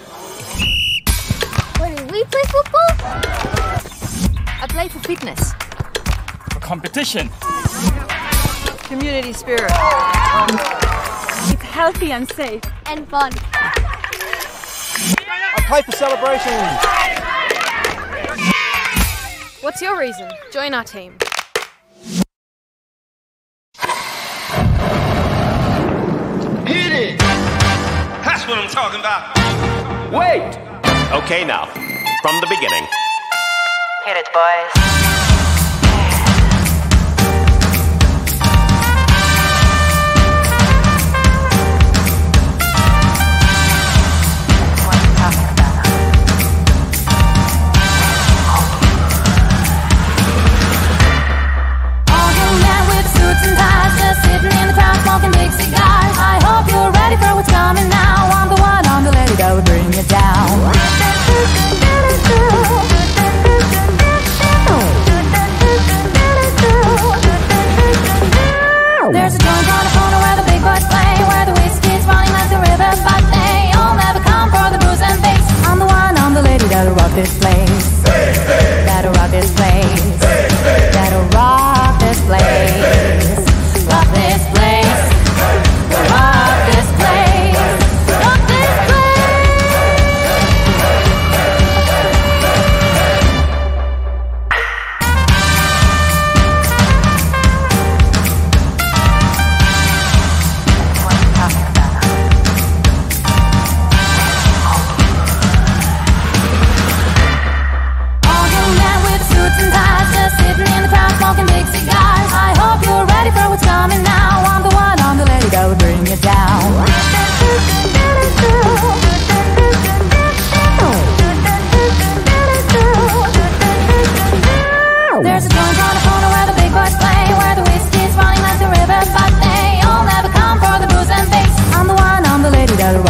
Why do we play football? I play for fitness. For competition. Community spirit. It's healthy and safe. And fun. I play for celebrations. What's your reason? Join our team. Hit it! That's what I'm talking about. Wait! Okay, now, from the beginning. Hit it, boys.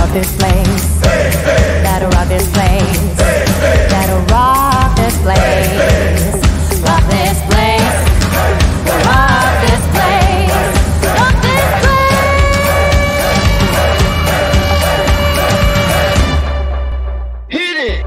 rock this place. That'll rock this place. That'll rock this place. Rock this place. Rock this place. Rock this place. Hit it!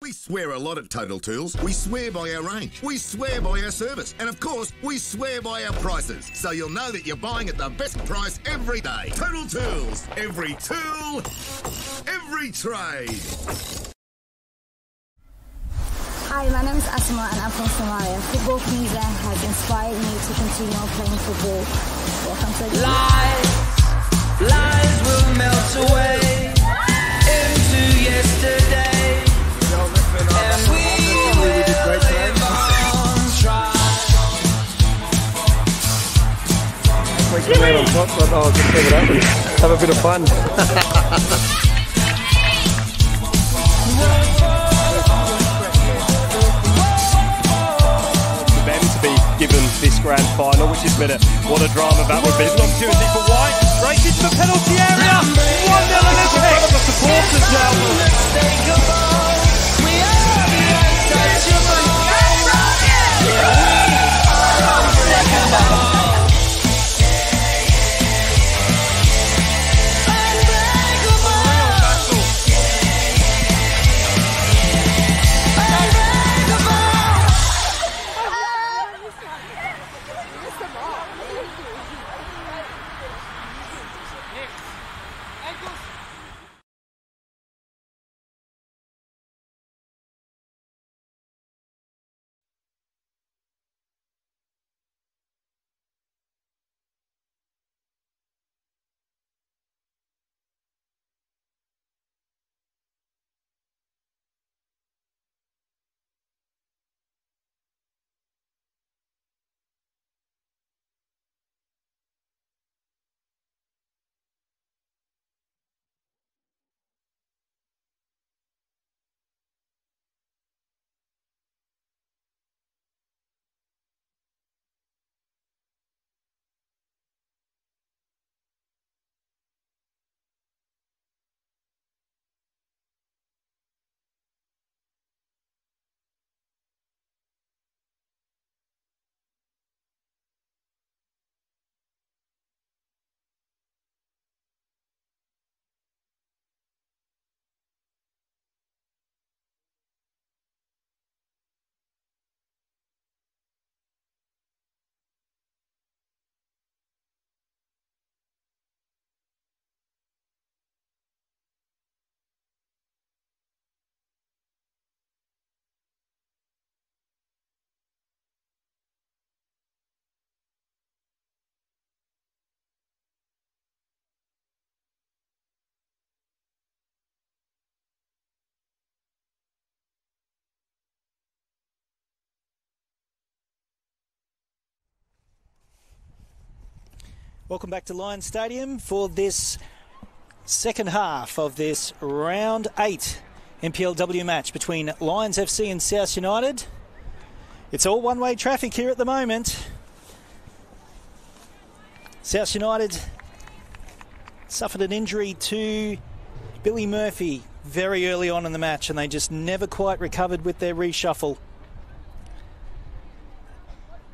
We swear a lot at Total Tools. We swear by our range. We swear by our service. And of course, we swear by our prices. So you'll know that you're buying at the best price every day. Total Tools. Every tool, every trade. Hi, my name is Asma and I'm from Somalia. Football Visa has inspired me to continue playing football. Welcome to the Lies will melt away into yesterday. And we will live on try. We can land on top, but I'll just pick it up and have a bit of fun. To be given this grand final, which is better. What a drama that would be. It's an opportunity for White. Races to the penalty area. 1-0 in front of the supporters now. Welcome back to Lions Stadium for this second half of this round 8 NPLW match between Lions FC and South United. It's all one-way traffic here at the moment. South United suffered an injury to Billy Murphy very early on in the match, and they just never quite recovered with their reshuffle.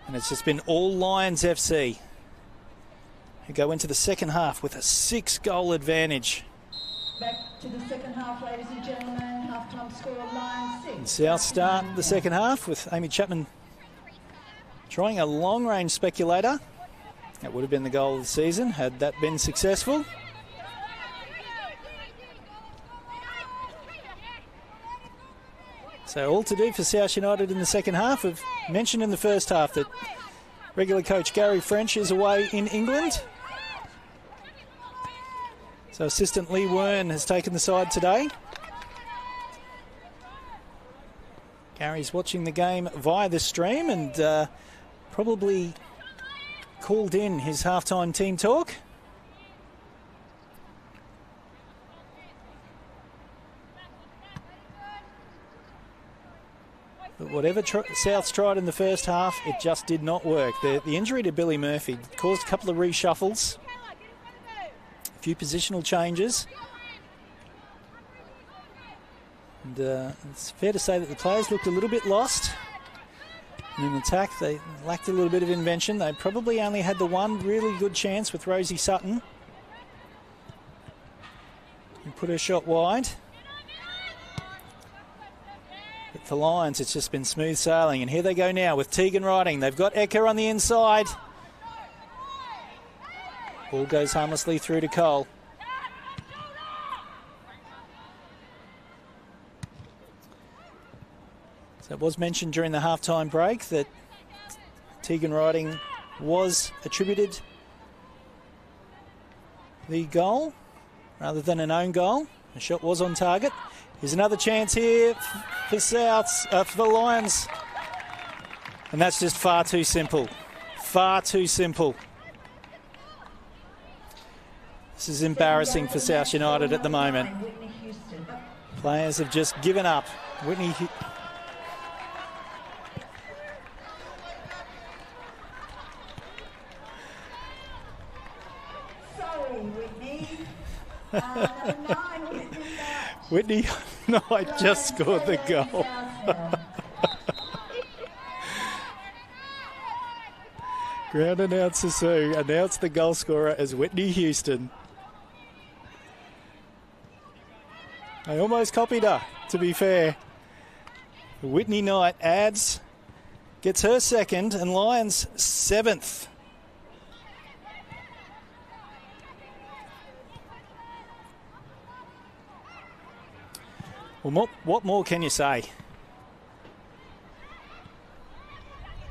And it's just been all Lions FC. who go into the second half with a 6-goal advantage. Back to the second half, ladies and gentlemen. Half-time score, Lions 6. And South start the second half with Amy Chapman trying a long-range speculator. That would have been the goal of the season had that been successful. So all to do for South United in the second half. I've mentioned in the first half that regular coach Gary French is away in England. So assistant Lee Wern has taken the side today. Gary's watching the game via the stream and probably called in his halftime team talk. But whatever Souths tried in the first half, it just did not work. The injury to Billy Murphy caused a couple of reshuffles, a few positional changes. And it's fair to say that the players looked a little bit lost. And in attack, they lacked a little bit of invention. They probably only had the one really good chance with Rosie Sutton, who put her shot wide. But for Lions, it's just been smooth sailing. And here they go now with Tegan riding. They've got Ecker on the inside. Ball goes harmlessly through to Cole. So it was mentioned during the halftime break that Tegan riding was attributed the goal rather than an own goal. The shot was on target. Here's another chance here for for the Lions. And that's just far too simple. Far too simple. This is embarrassing for South United at the moment. Players have just given up. Whitney Knight just scored the goal. Ground announcer Sue announced the goal scorer as Whitney Houston. I almost copied her, to be fair. Whitney Knight gets her second, and Lions 7th. Well, what more can you say?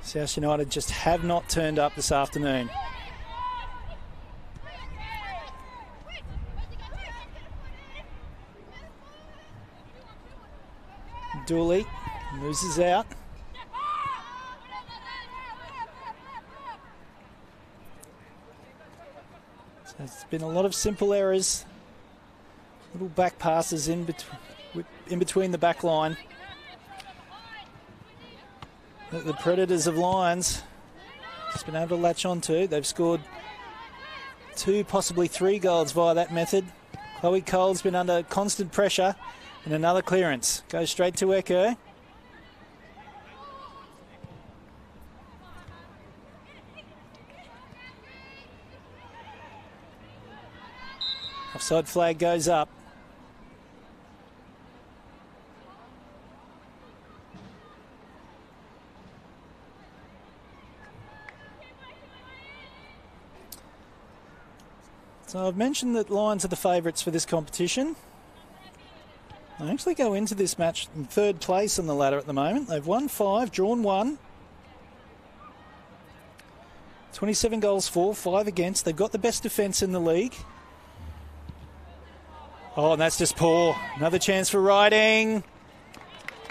South United just have not turned up this afternoon. Dooley loses out. So it's been a lot of simple errors. Little back passes in between the back line. The Predators of Lions just been able to latch on to. They've scored 2, possibly 3 goals via that method. Chloe Cole's been under constant pressure, and another clearance. Goes straight to Ecker. Offside flag goes up. So I've mentioned that Lions are the favourites for this competition. They actually go into this match in 3rd place on the ladder at the moment. They've won 5, drawn 1. 27 goals for, 5 against. They've got the best defence in the league. Oh, and that's just poor. Another chance for Riding.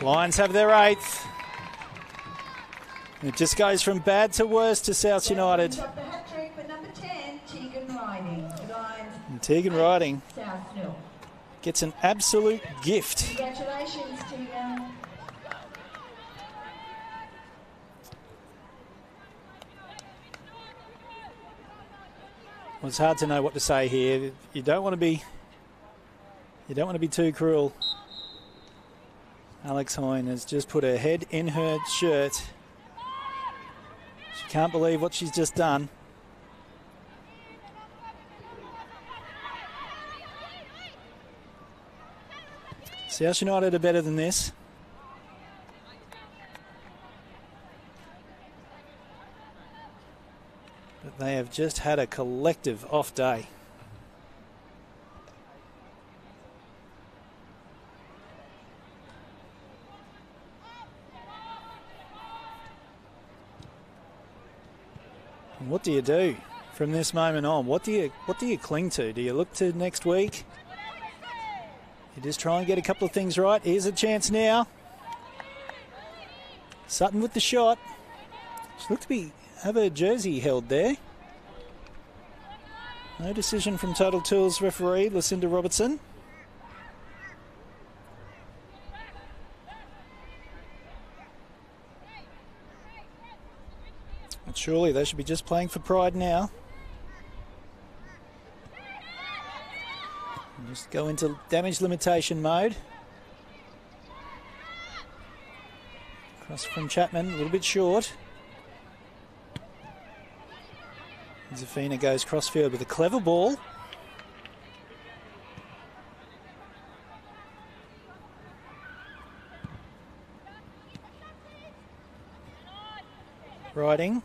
Lions have their 8th. And it just goes from bad to worse to South United. And Tegan Riding gets an absolute gift. Congratulations, Tegan. Well, it's hard to know what to say here. You don't want to be too cruel. Alex Hoyne has just put her head in her shirt. She can't believe what she's just done. South United are better than this. But they have just had a collective off day. And what do you do from this moment on? What do you cling to? Do you look to next week? You just try and get a couple of things right. Here's a chance now. Sutton with the shot. She looked to have her jersey held there. No decision from Total Tools referee Lucinda Robertson. But surely they should be just playing for pride now. And just go into damage limitation mode. Cross from Chapman, a little bit short. Zafina goes crossfield with a clever ball. Riding.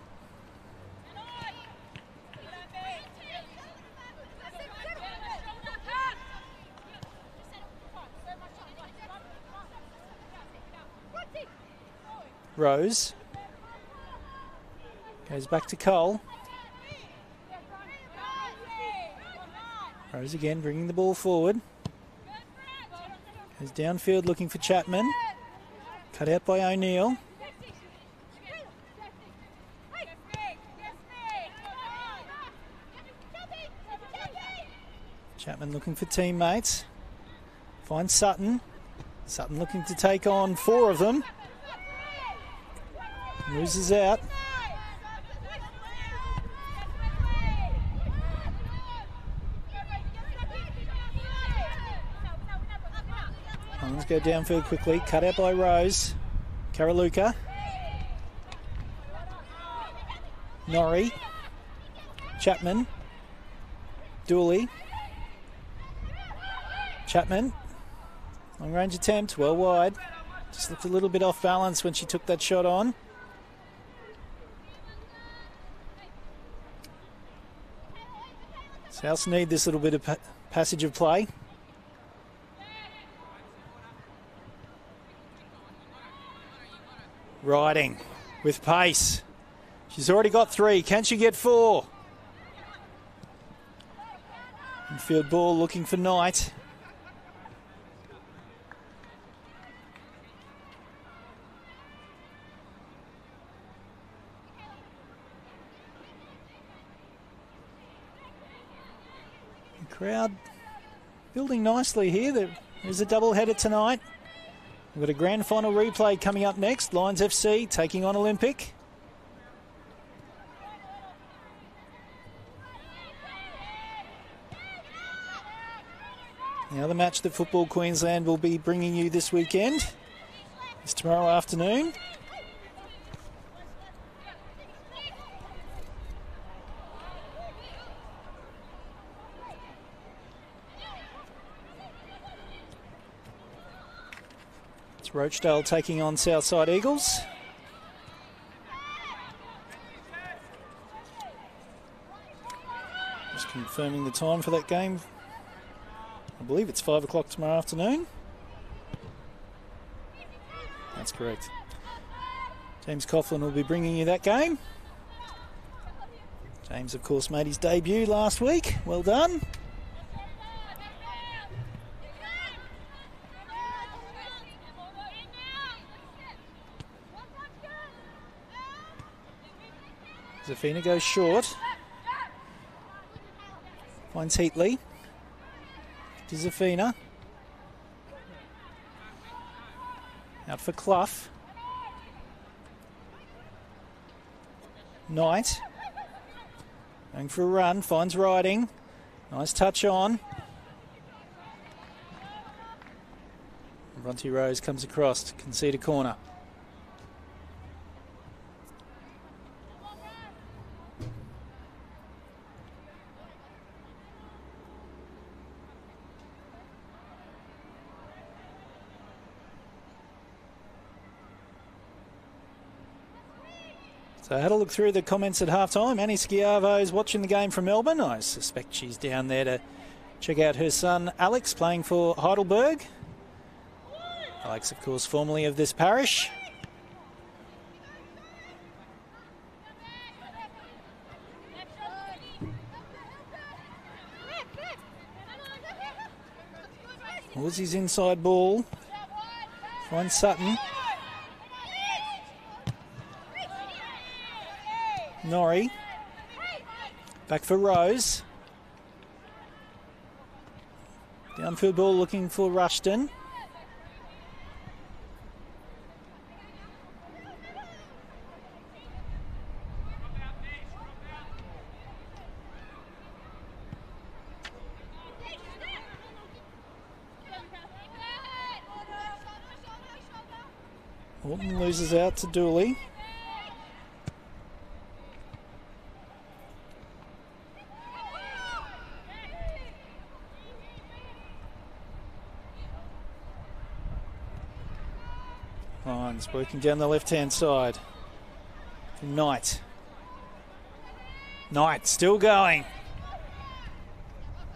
Rose. Goes back to Cole. Rose again, bringing the ball forward. Goes downfield looking for Chapman. Cut out by O'Neill. Chapman looking for teammates. Finds Sutton. Sutton looking to take on 4 of them. Loses out. Let's go downfield quickly. Cut out by Rose. Karaluka. Norrie. Chapman. Dooley. Chapman. Long range attempt. Well wide. Just looked a little bit off balance when she took that shot on. Souths need this little bit of passage of play. Riding with pace. She's already got 3. Can she get 4? Infield ball looking for Knight. The crowd building nicely here. There's a double-header tonight. We've got a grand final replay coming up next. Lions FC taking on Olympic. The other match that Football Queensland will be bringing you this weekend is tomorrow afternoon. It's Rochdale taking on Southside Eagles. Just confirming the time for that game. I believe it's 5 o'clock tomorrow afternoon. That's correct. James Coughlin will be bringing you that game. James, of course, made his debut last week. Well done. Zafina goes short. Finds Heatley. To Zafina. Out for Clough. Knight. Going for a run. Finds Riding. Nice touch on. Bronte Rose comes across to concede a corner. So I had a look through the comments at halftime. Annie Schiavo's watching the game from Melbourne. I suspect she's down there to check out her son Alex playing for Heidelberg. Alex, of course, formerly of this parish. Woolsey's inside ball. Finds Sutton. Norrie. Back for Rose. Downfield ball looking for Rushton. Morton loses out to Dooley. Lyons working down the left-hand side. Knight. Knight still going.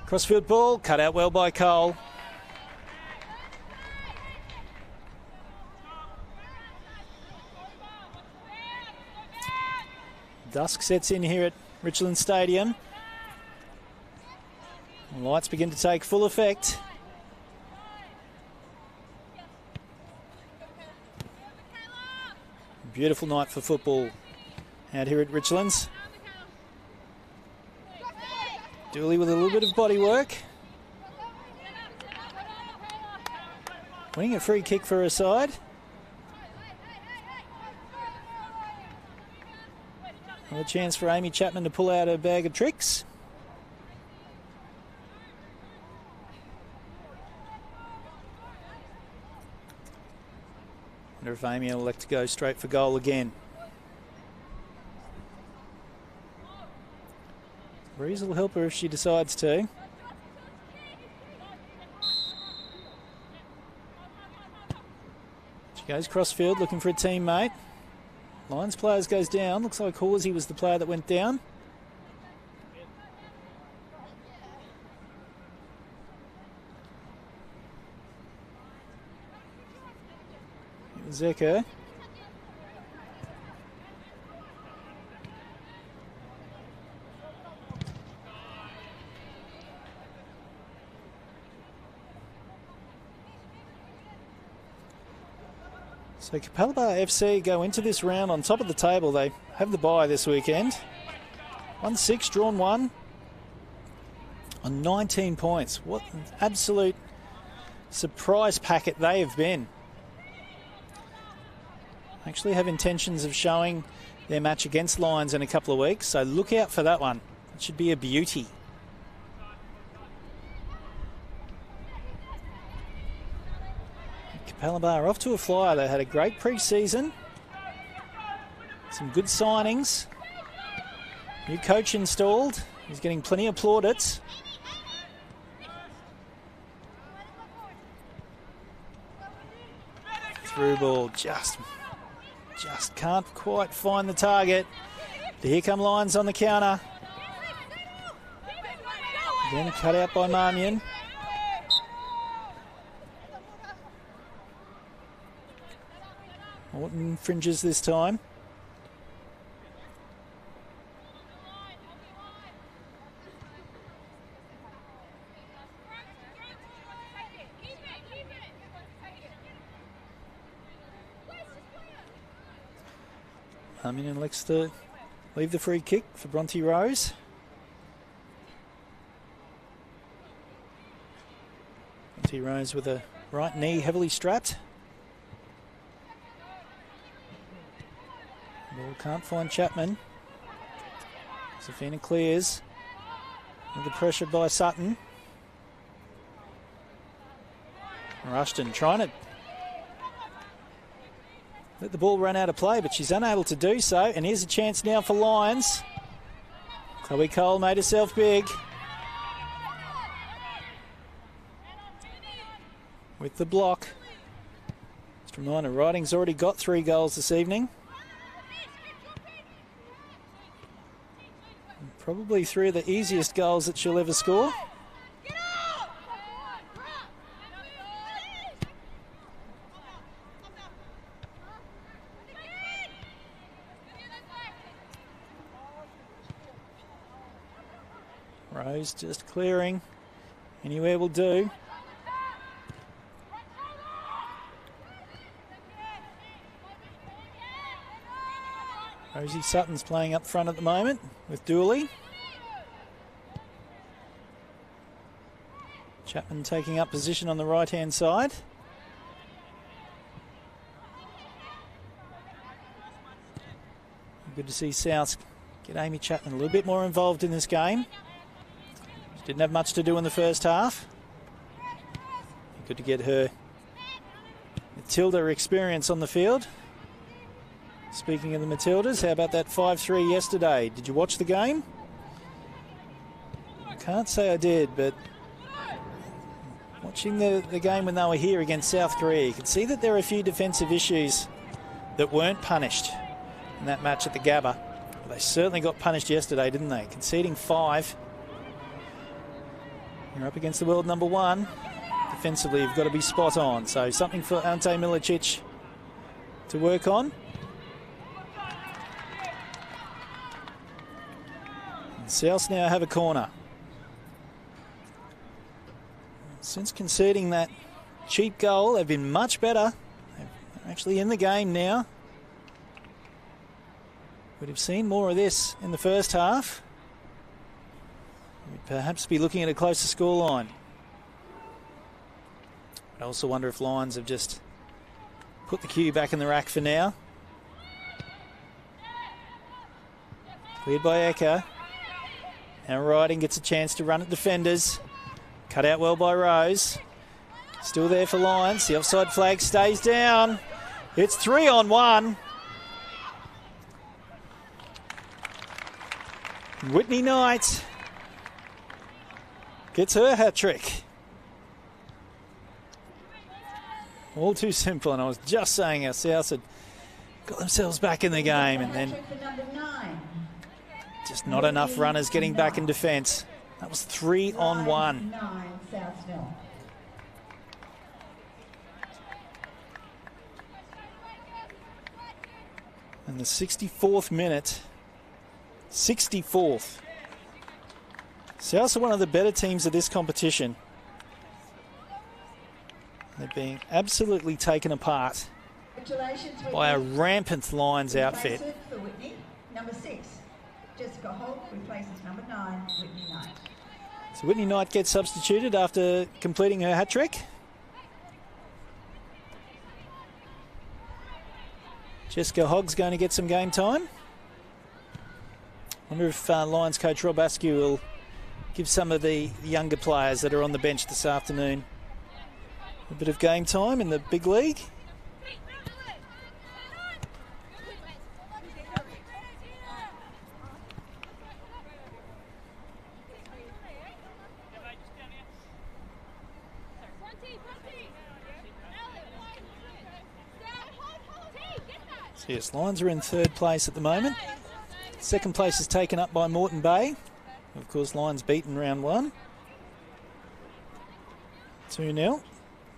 Crossfield ball, cut out well by Cole. Dusk sets in here at Richland Stadium. The lights begin to take full effect. Beautiful night for football out here at Richlands. Dooley with a little bit of body work. Winning a free kick for her side. Another chance for Amy Chapman to pull out her bag of tricks. Wonder if Amy will elect to go straight for goal again. Breeze will help her if she decides to. She goes crossfield looking for a teammate. Lions players goes down. Looks like Horsey was the player that went down. It was Echo. So Capalaba FC go into this round on top of the table. They have the bye this weekend. 1-6, drawn 1 on 19 points. What an absolute surprise packet they have been. Actually have intentions of showing their match against Lions in a couple of weeks, so look out for that one. It should be a beauty. Capalaba off to a flyer. They had a great pre-season. Some good signings. New coach installed. He's getting plenty of plaudits. Through ball. Just can't quite find the target. Here come Lions on the counter. Again cut out by Marmion. Morton fringes this time. Marmion elects to leave the free kick for Bronte Rose. Bronte Rose with a right knee heavily strapped. Ball can't find Chapman. Safina clears. Under pressure by Sutton. Rushton trying to let the ball run out of play, but she's unable to do so. And here's a chance now for Lions. Chloe Cole made herself big. With the block. Just a reminder, Riding's already got 3 goals this evening. Probably 3 of the easiest goals that she'll ever score. Rose just clearing. Anywhere will do. Rosie Sutton's playing up front at the moment with Dooley. Chapman taking up position on the right-hand side. Good to see South get Amy Chapman a little bit more involved in this game. She didn't have much to do in the first half. Good to get her Matilda experience on the field. Speaking of the Matildas, how about that 5-3 yesterday? Did you watch the game? I can't say I did, but watching the game when they were here against South Korea, you could see that there are a few defensive issues that weren't punished in that match at the Gabba. They certainly got punished yesterday, didn't they? Conceding 5. You're up against the world number 1. Defensively, you've got to be spot on. So something for Ante Milicic to work on. And South now have a corner. Since conceding that cheap goal, they've been much better. They're actually in the game now. We'd have seen more of this in the first half. We'd perhaps be looking at a closer scoreline. I also wonder if Lions have just put the cue back in the rack for now. Cleared by Ecker. Now Riding gets a chance to run at defenders. Cut out well by Rose. Still there for Lions. The offside flag stays down. It's 3-on-1. Whitney Knight gets her hat-trick. All too simple, and I was just saying how South had got themselves back in the game, and then just not enough runners getting back in defence. That was 3-on-1. And the 64th minute. 64th. South are one of the better teams of this competition. They're being absolutely taken apart by a rampant Lions outfit. For Whitney, number 6, Jessica Holt replaces number 9, Whitney Knight. So Whitney Knight gets substituted after completing her hat-trick. Jessica Hogg's going to get some game time. Wonder if Lions coach Rob Askew will give some of the younger players that are on the bench this afternoon a bit of game time in the big league. So yes, Lions are in 3rd place at the moment. 2nd place is taken up by Moreton Bay. Of course, Lions beaten round 1. 2-0.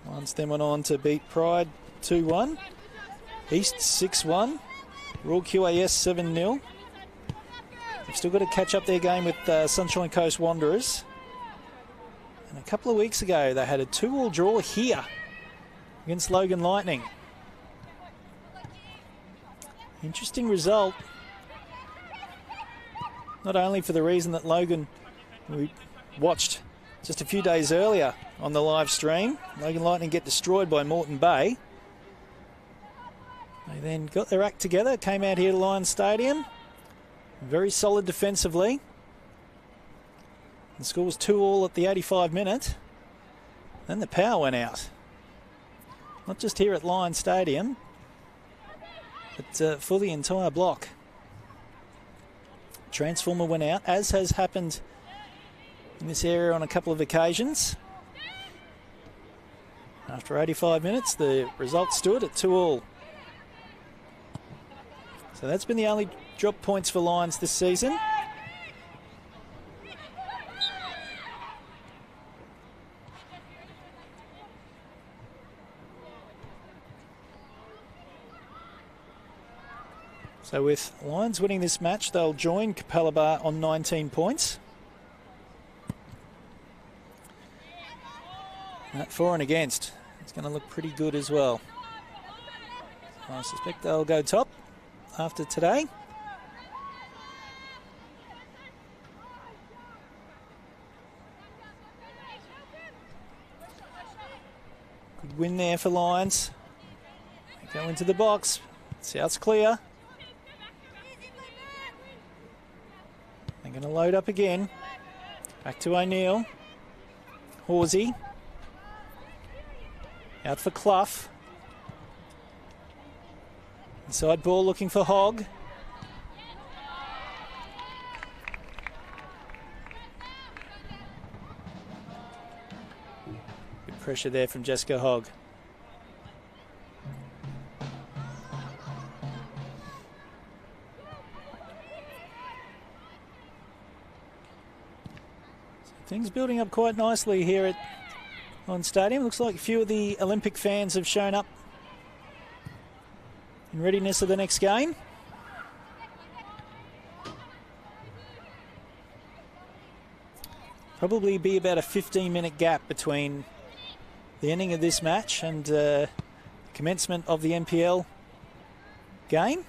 Lions then went on to beat Pride 2-1. East 6-1. Royal QAS 7-0. They've still got to catch up their game with Sunshine Coast Wanderers. And a couple of weeks ago, they had a 2-2 draw here against Logan Lightning. Interesting result. Not only for the reason that Logan, we watched just a few days earlier on the live stream, Logan Lightning get destroyed by Moreton Bay. They then got their act together, came out here to Lions Stadium. Very solid defensively. The score was 2-2 at the 85 minute. Then the power went out. Not just here at Lions Stadium, but for the entire block. Transformer went out, as has happened in this area on a couple of occasions. After 85 minutes, the result stood at 2-2. So that's been the only drop points for Lions this season. So with Lions winning this match, they'll join Capalaba on 19 points. That for and against, it's going to look pretty good as well. I suspect they'll go top after today. Good win there for Lions. They go into the box. South's clear. They're going to load up again. Back to O'Neill. Horsey. Out for Clough. Inside ball looking for Hogg. Good pressure there from Jessica Hogg. Things building up quite nicely here at Lions Stadium. Looks like a few of the Olympic fans have shown up in readiness of the next game. Probably be about a 15-minute gap between the ending of this match and the commencement of the NPL game.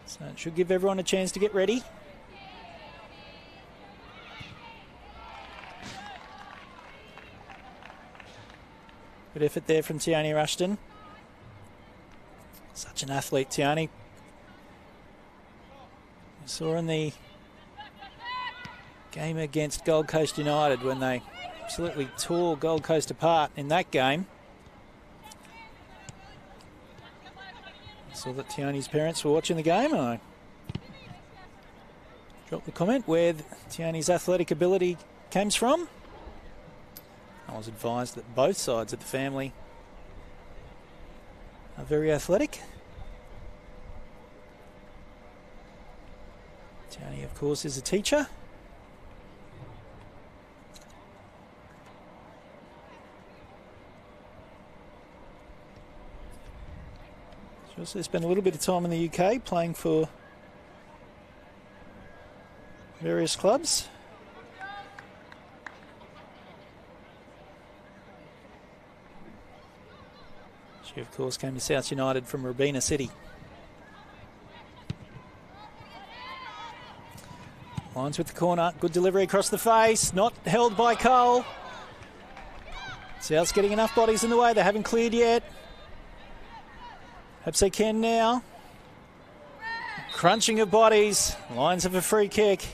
So it should give everyone a chance to get ready. Good effort there from Tiani Rushton. Such an athlete, Tiani. We saw in the game against Gold Coast United when they absolutely tore Gold Coast apart in that game. Saw that Tiani's parents were watching the game, and I dropped the comment where Tiani's athletic ability comes from. I was advised that both sides of the family are very athletic. Tiani, of course, is a teacher. She also spent a little bit of time in the UK playing for various clubs. She, of course, came to South United from Robina City. Lions with the corner. Good delivery across the face. Not held by Cole. South's getting enough bodies in the way. They haven't cleared yet. Perhaps they can now. Crunching of bodies. Lions have a free kick.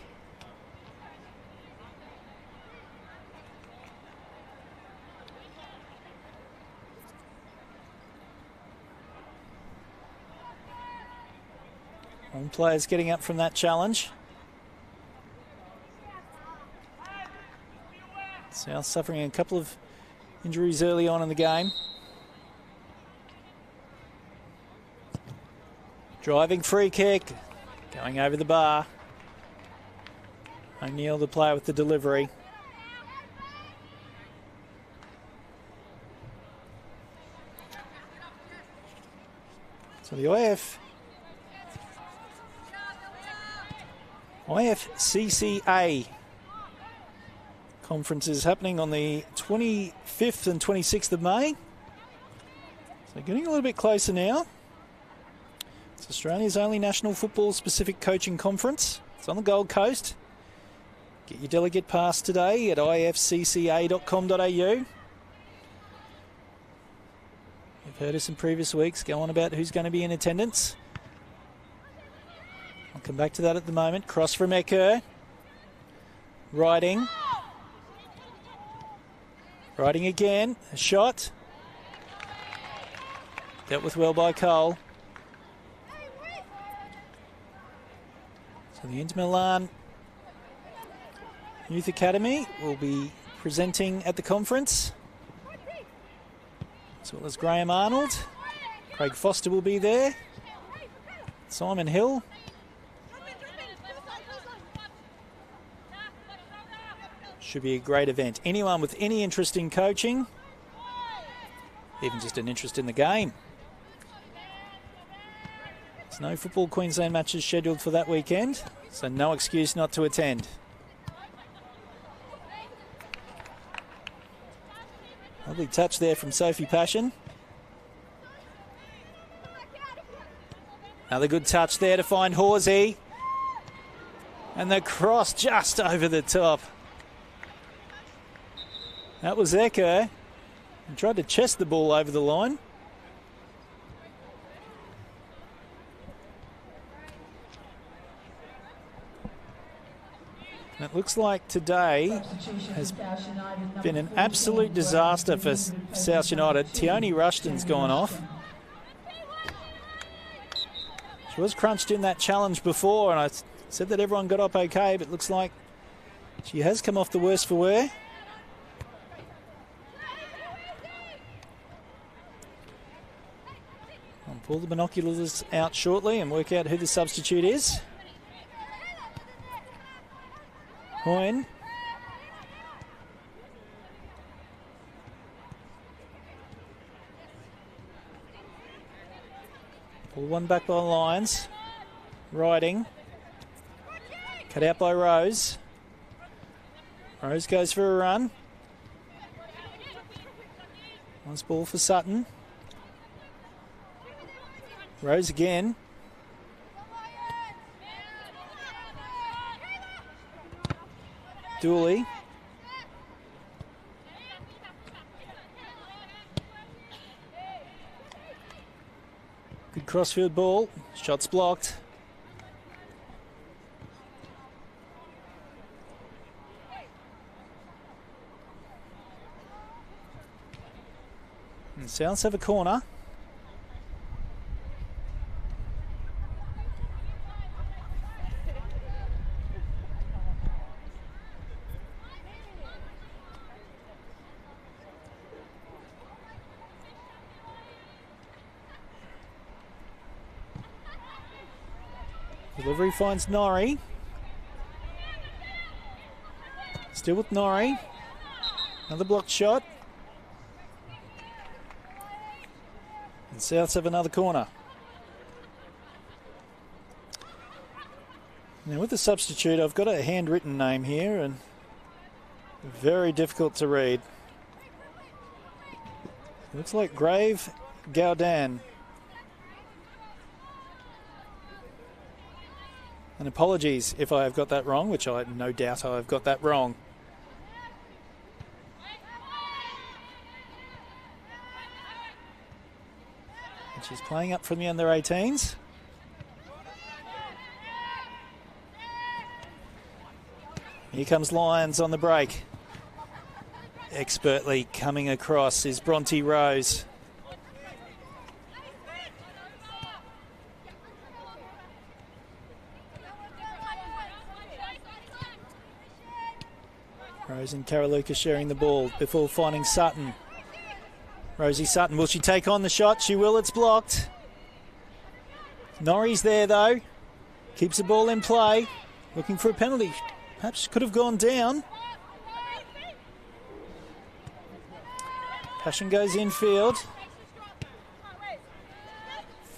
One player's getting up from that challenge. South suffering a couple of injuries early on in the game. Driving free kick. Going over the bar. O'Neill, the player with the delivery. So the IFCCA conference is happening on the 25th and 26th of May. So getting a little bit closer now. It's Australia's only national football specific coaching conference. It's on the Gold Coast. Get your delegate pass today at ifcca.com.au. You've heard us in previous weeks go on about who's going to be in attendance. I'll come back to that at the moment. Cross from Ecker. Riding. Riding again. A shot. Dealt with well by Cole. So the Inter Milan Youth Academy will be presenting at the conference, as well as Graham Arnold. Craig Foster will be there. Simon Hill. Should be a great event. Anyone with any interest in coaching, even just an interest in the game. There's no Football Queensland matches scheduled for that weekend, so no excuse not to attend. Lovely touch there from Sophie Passion. Another good touch there to find Horsey. And the cross just over the top. That was Ecker. He tried to chest the ball over the line. And it looks like today has been an absolute disaster for South United. Tioni Rushton's gone off. She was crunched in that challenge before, and I said that everyone got up okay, but it looks like she has come off the worst for wear. I'll pull the binoculars out shortly and work out who the substitute is. Hoyne. Pull one back by the Lions. Riding. Cut out by Rose. Rose goes for a run. Nice ball for Sutton. Rose again. Dooley. Good crossfield ball. Shots blocked. And Souths have a corner. Delivery finds Norrie. Still with Norrie. Another blocked shot. And Souths have another corner. Now with the substitute, I've got a handwritten name here and very difficult to read. Looks like Grave Gaudan. And apologies if I have got that wrong, which I no doubt I have got that wrong. And she's playing up from the under-18s. Here comes Lyons on the break. Expertly coming across is Bronte Rose. Rose and Karaluka sharing the ball before finding Sutton. Rosie Sutton, will she take on the shot? She will, it's blocked. Norrie's there though. Keeps the ball in play. Looking for a penalty. Perhaps could have gone down. Passion goes infield.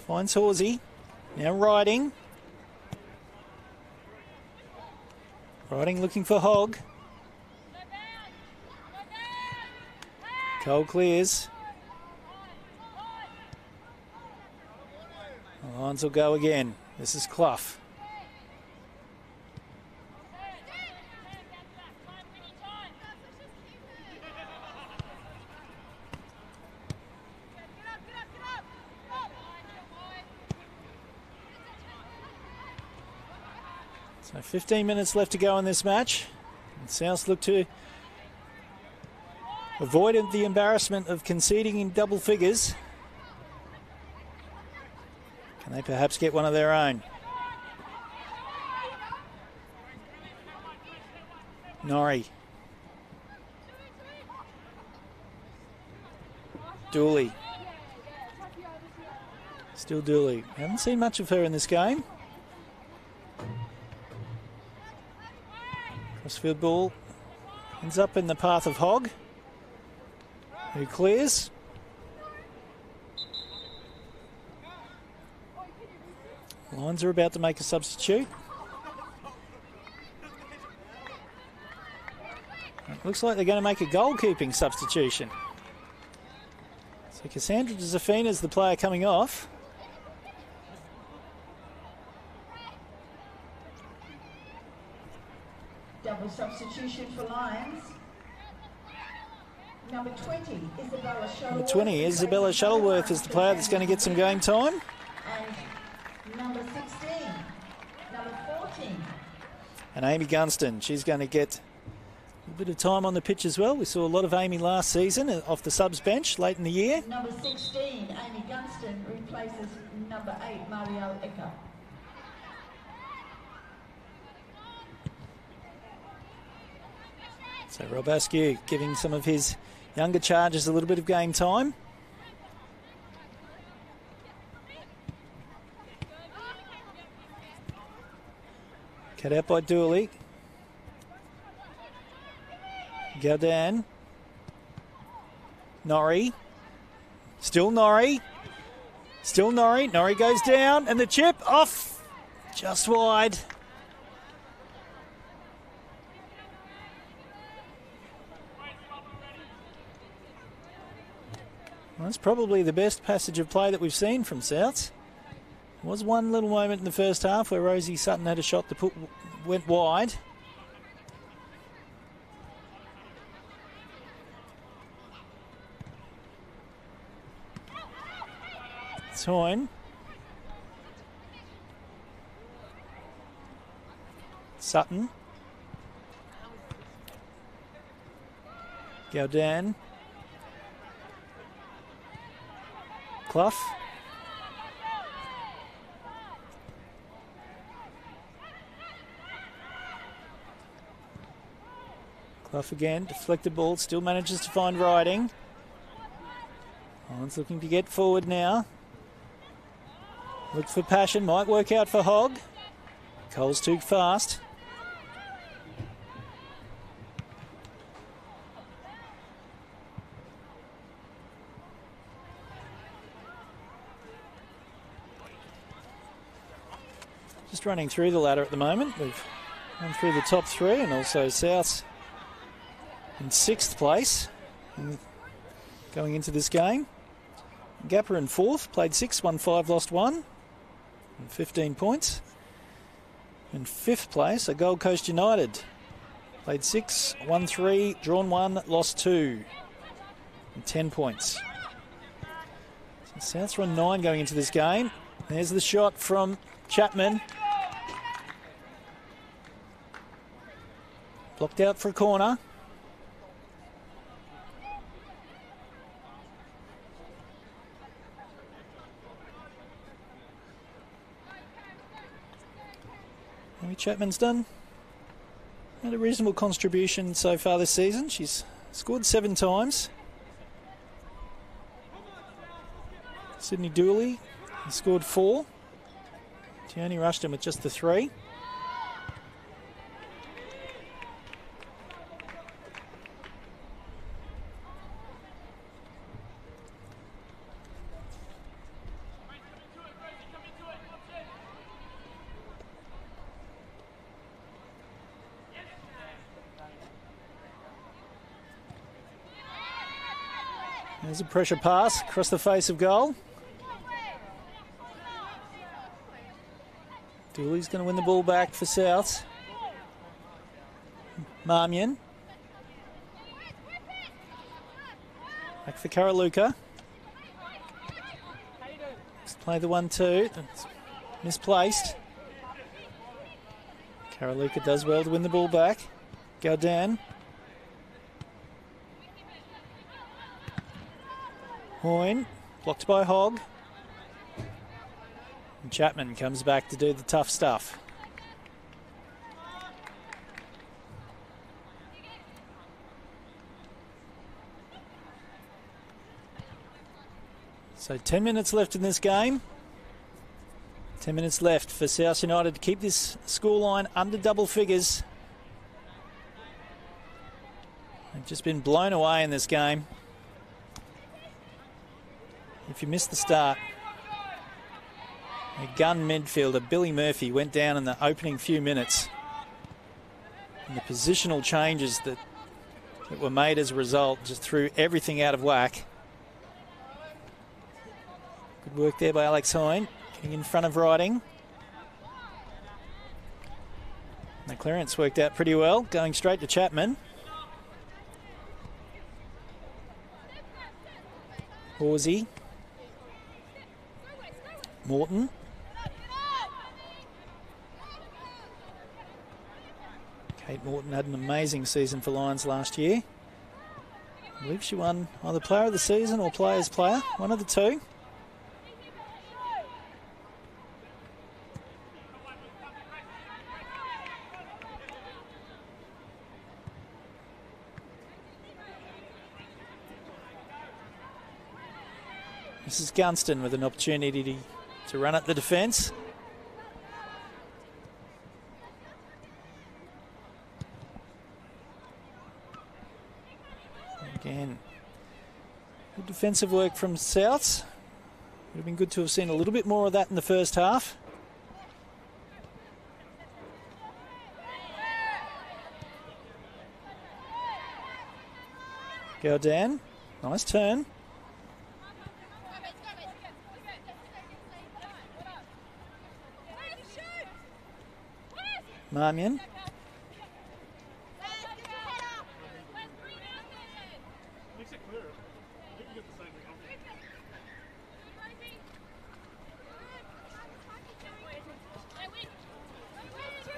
Finds Horsey. Now Riding. Riding looking for Hogg. Cole clears. The Lions will go again. This is Clough. So 15 minutes left to go in this match. And South look to avoid the embarrassment of conceding in double figures. Can they perhaps get one of their own? Norrie. Dooley. Still Dooley. Haven't seen much of her in this game. Crossfield ball ends up in the path of Hogg, who clears. Lions are about to make a substitute. It looks like they're going to make a goalkeeping substitution. So Cassandra Josephine is the player coming off. Double substitution for Lions. Number 20, Isabella Shuttleworth. Number 20, Isabella Shuttleworth is the player that's going to get some game time. And number 16, number 14. And Amy Gunston, she's going to get a bit of time on the pitch as well. We saw a lot of Amy last season off the subs bench late in the year. Number 16, Amy Gunston, replaces number 8, Marielle Ecker. So Rob Askew giving some of his younger charges a little bit of game time. Cut out by Dooley. Gardan. Norrie. Still Norrie. Still Norrie. Norrie goes down and the chip off. Just wide. Well, that's probably the best passage of play that we've seen from Souths. There was one little moment in the first half where Rosie Sutton had a shot that went wide. Toyne. Sutton. Gaudan. Clough. Clough again, deflected ball, still manages to find Riding. Lions looking to get forward now. Look for Passion, might work out for Hogg. Cole's too fast. Just running through the ladder at the moment. We've run through the top three and also Souths in 6th place going into this game. Gapper in 4th, played 6, won 5, lost 1, and 15 points. In 5th place, a Gold Coast United. Played 6, won 3, drawn 1, lost 2, and 10 points. So Souths are on 9 going into this game. There's the shot from Chapman. Blocked out for a corner. Amy Chapman's had a reasonable contribution so far this season. She's scored 7 times. Sydney Dooley has scored 4. Tierney Rushton with just the 3. There's a pressure pass across the face of goal. Dooley's going to win the ball back for Souths. Marmion. Back for Karaluka. Let's play the 1-2. That's misplaced. Karaluka does well to win the ball back. Gaudan. Hoyne, blocked by Hogg. And Chapman comes back to do the tough stuff. So 10 minutes left in this game. 10 minutes left for South United to keep this scoreline under double figures. They've just been blown away in this game. If you missed the start, A gun midfielder, Billy Murphy, went down in the opening few minutes. And the positional changes that were made as a result just threw everything out of whack. Good work there by Alex Hine, getting in front of Riding. The clearance worked out pretty well, going straight to Chapman. Horsey. Morton. Kate Morton had an amazing season for Lions last year. I believe she won either Player of the Season or Players Player, one of the two. This is Gunston with an opportunity to run at the defence. Again, good defensive work from Souths. Would have been good to have seen a little bit more of that in the first half. Gaudan, nice turn. Marmion.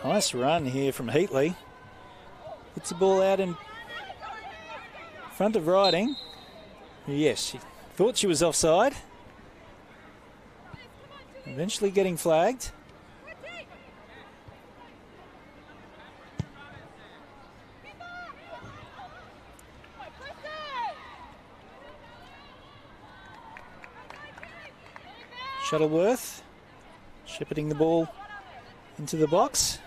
Nice run here from Heatley. Puts the ball out in front of Riding. Yes, she thought she was offside. Eventually getting flagged. Shuttleworth shepherding the ball into the box.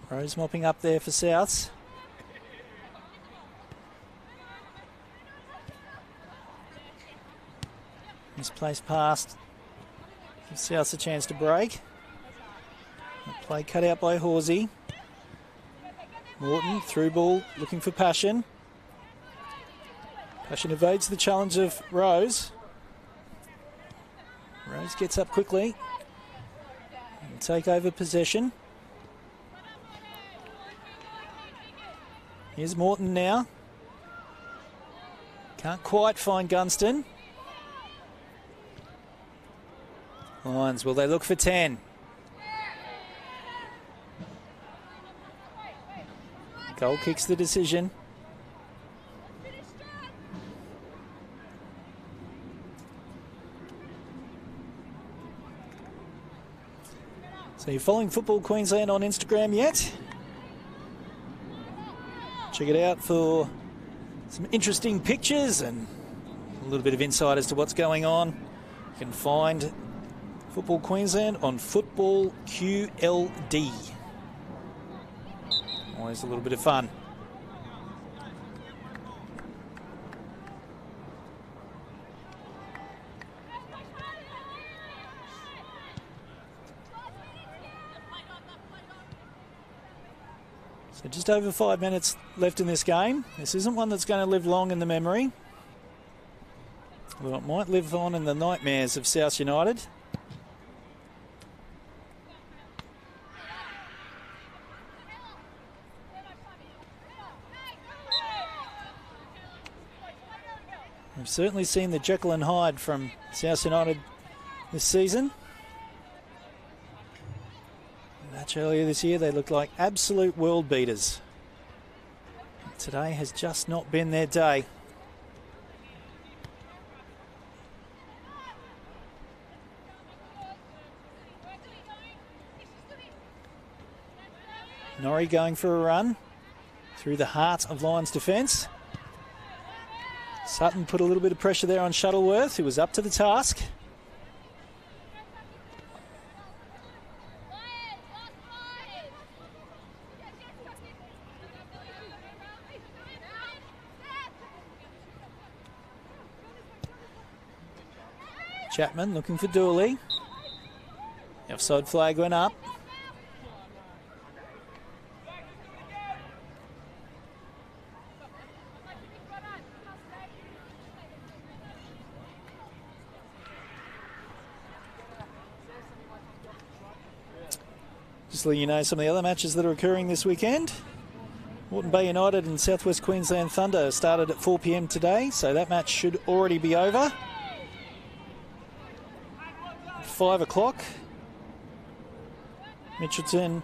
Rose mopping up there for Souths. Misplaced pass. Gives Souths a chance to break. Play cut out by Horsey. Morton, through ball, looking for Passion. Passion evades the challenge of Rose. Rose gets up quickly and take over possession. Here's Morton now. Can't quite find Gunston. Lions, will they look for 10? Goal kicks the decision. So you're following Football Queensland on Instagram yet? Check it out for some interesting pictures and a little bit of insight as to what's going on. You can find Football Queensland on Football QLD. Always a little bit of fun. So just over 5 minutes left in this game. This isn't one that's going to live long in the memory. Well, it might live on in the nightmares of South United. We've certainly seen the Jekyll and Hyde from South United this season. The match earlier this year, they looked like absolute world beaters. Today has just not been their day. Norrie going for a run through the heart of Lions defence. Sutton put a little bit of pressure there on Shuttleworth, who was up to the task. Chapman looking for Dooley. The offside flag went up. Just letting you know some of the other matches that are occurring this weekend. Moreton Bay United and Southwest Queensland Thunder started at 4 p.m. today, so that match should already be over. 5 o'clock. Mitchelton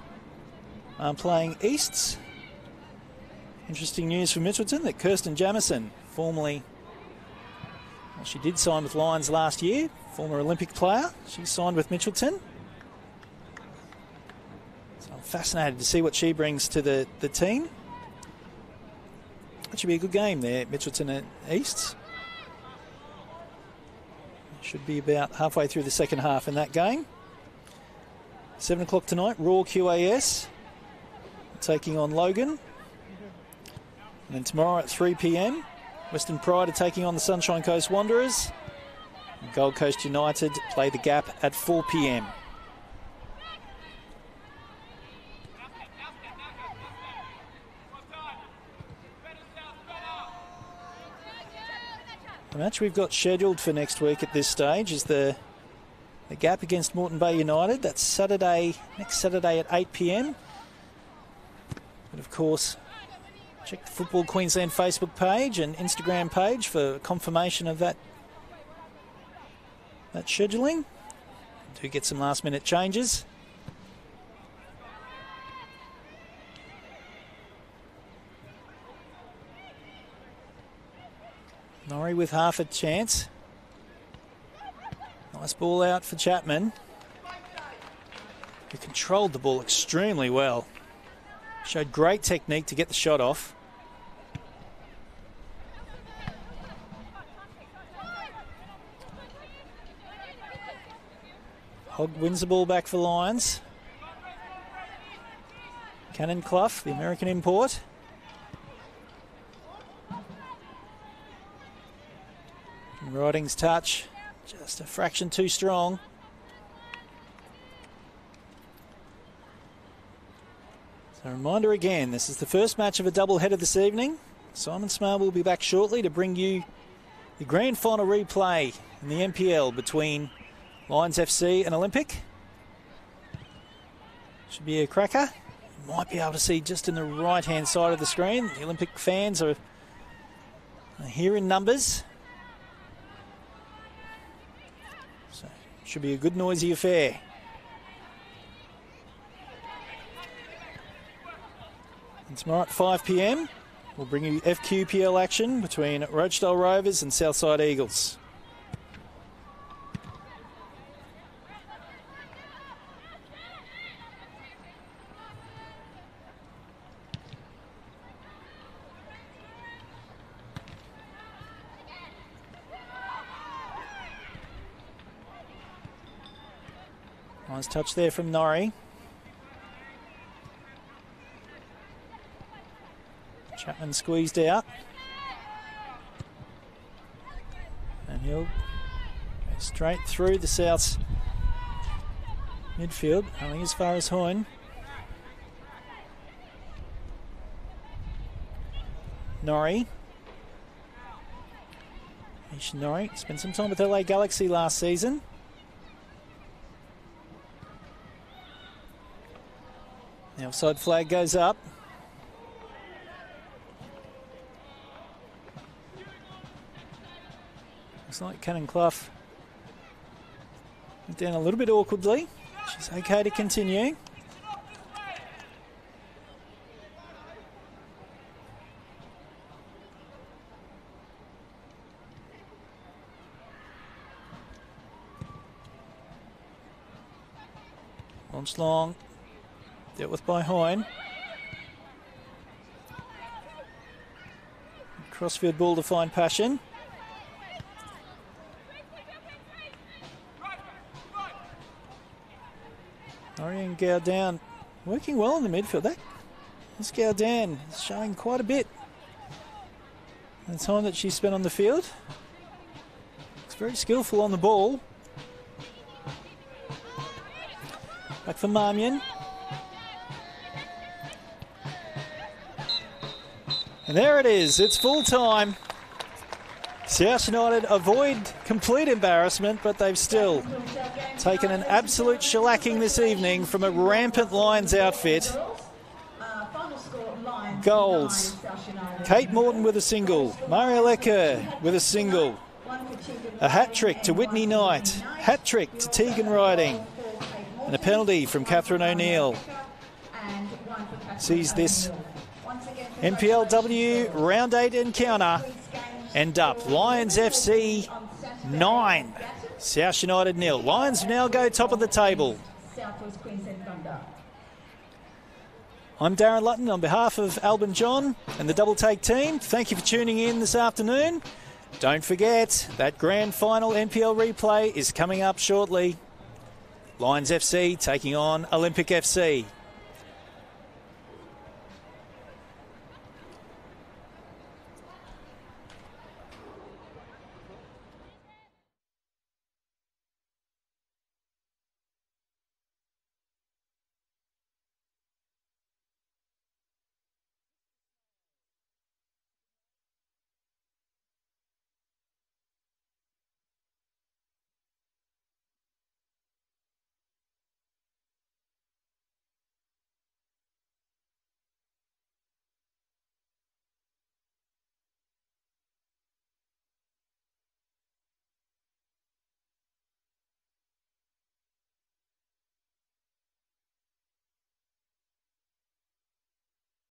playing Easts. Interesting news for Mitchelton that Kirsten Jamieson, formerly, well, she did sign with Lions last year, former Olympic player. She signed with Mitchelton. So I'm fascinated to see what she brings to the team. That should be a good game there, Mitchelton and Easts. Should be about halfway through the second half in that game. 7 o'clock tonight, Raw QAS taking on Logan. And then tomorrow at 3 p.m, Western Pride are taking on the Sunshine Coast Wanderers. And Gold Coast United play the Gap at 4 p.m. The match we've got scheduled for next week at this stage is the Gap against Moreton Bay United. That's next Saturday at 8 p.m. But of course, check the Football Queensland Facebook page and Instagram page for confirmation of that scheduling. Do get some last minute changes. Norrie with half a chance. Nice ball out for Chapman, who controlled the ball extremely well. Showed great technique to get the shot off. Hogg wins the ball back for Lions. Cannon Clough, the American import. Riding's touch, just a fraction too strong. So a reminder again, this is the first match of a doubleheader this evening. Simon Smale will be back shortly to bring you the grand final replay in the NPL between Lions FC and Olympic. Should be a cracker. You might be able to see just in the right-hand side of the screen. The Olympic fans are here in numbers. Should be a good noisy affair. And tomorrow at 5 p.m, we'll bring you FQPL action between Rochedale Rovers and Southside Eagles. Nice touch there from Norrie. Chapman squeezed out. And he'll go straight through the South's midfield, only as far as Hoyne. Norrie. Ish Norrie spent some time with LA Galaxy last season. The offside flag goes up. Looks like Cannon Clough went down a little bit awkwardly. She's okay to continue. Launched long. Dealt with by Hoyne. Crossfield ball to find Passion. Ariane Gaudan working well in the midfield. This Gaudan is showing quite a bit the time that she spent on the field. Looks very skillful on the ball. Back for Marmion. And there it is. It's full time. South United avoid complete embarrassment, but they've still taken an absolute shellacking this evening from a rampant Lions outfit. Goals. Kate Morton with a single. Mario Lecker with a single. A hat-trick to Whitney Knight. Hat-trick to Tegan Riding. And a penalty from Catherine O'Neill. Sees this NPLW Round 8 encounter end up Lions FC 9, South United 0. Lions now go top of the table. I'm Darren Lutton on behalf of Albin John and the Double Take team. Thank you for tuning in this afternoon. Don't forget that grand final NPL replay is coming up shortly. Lions FC taking on Olympic FC.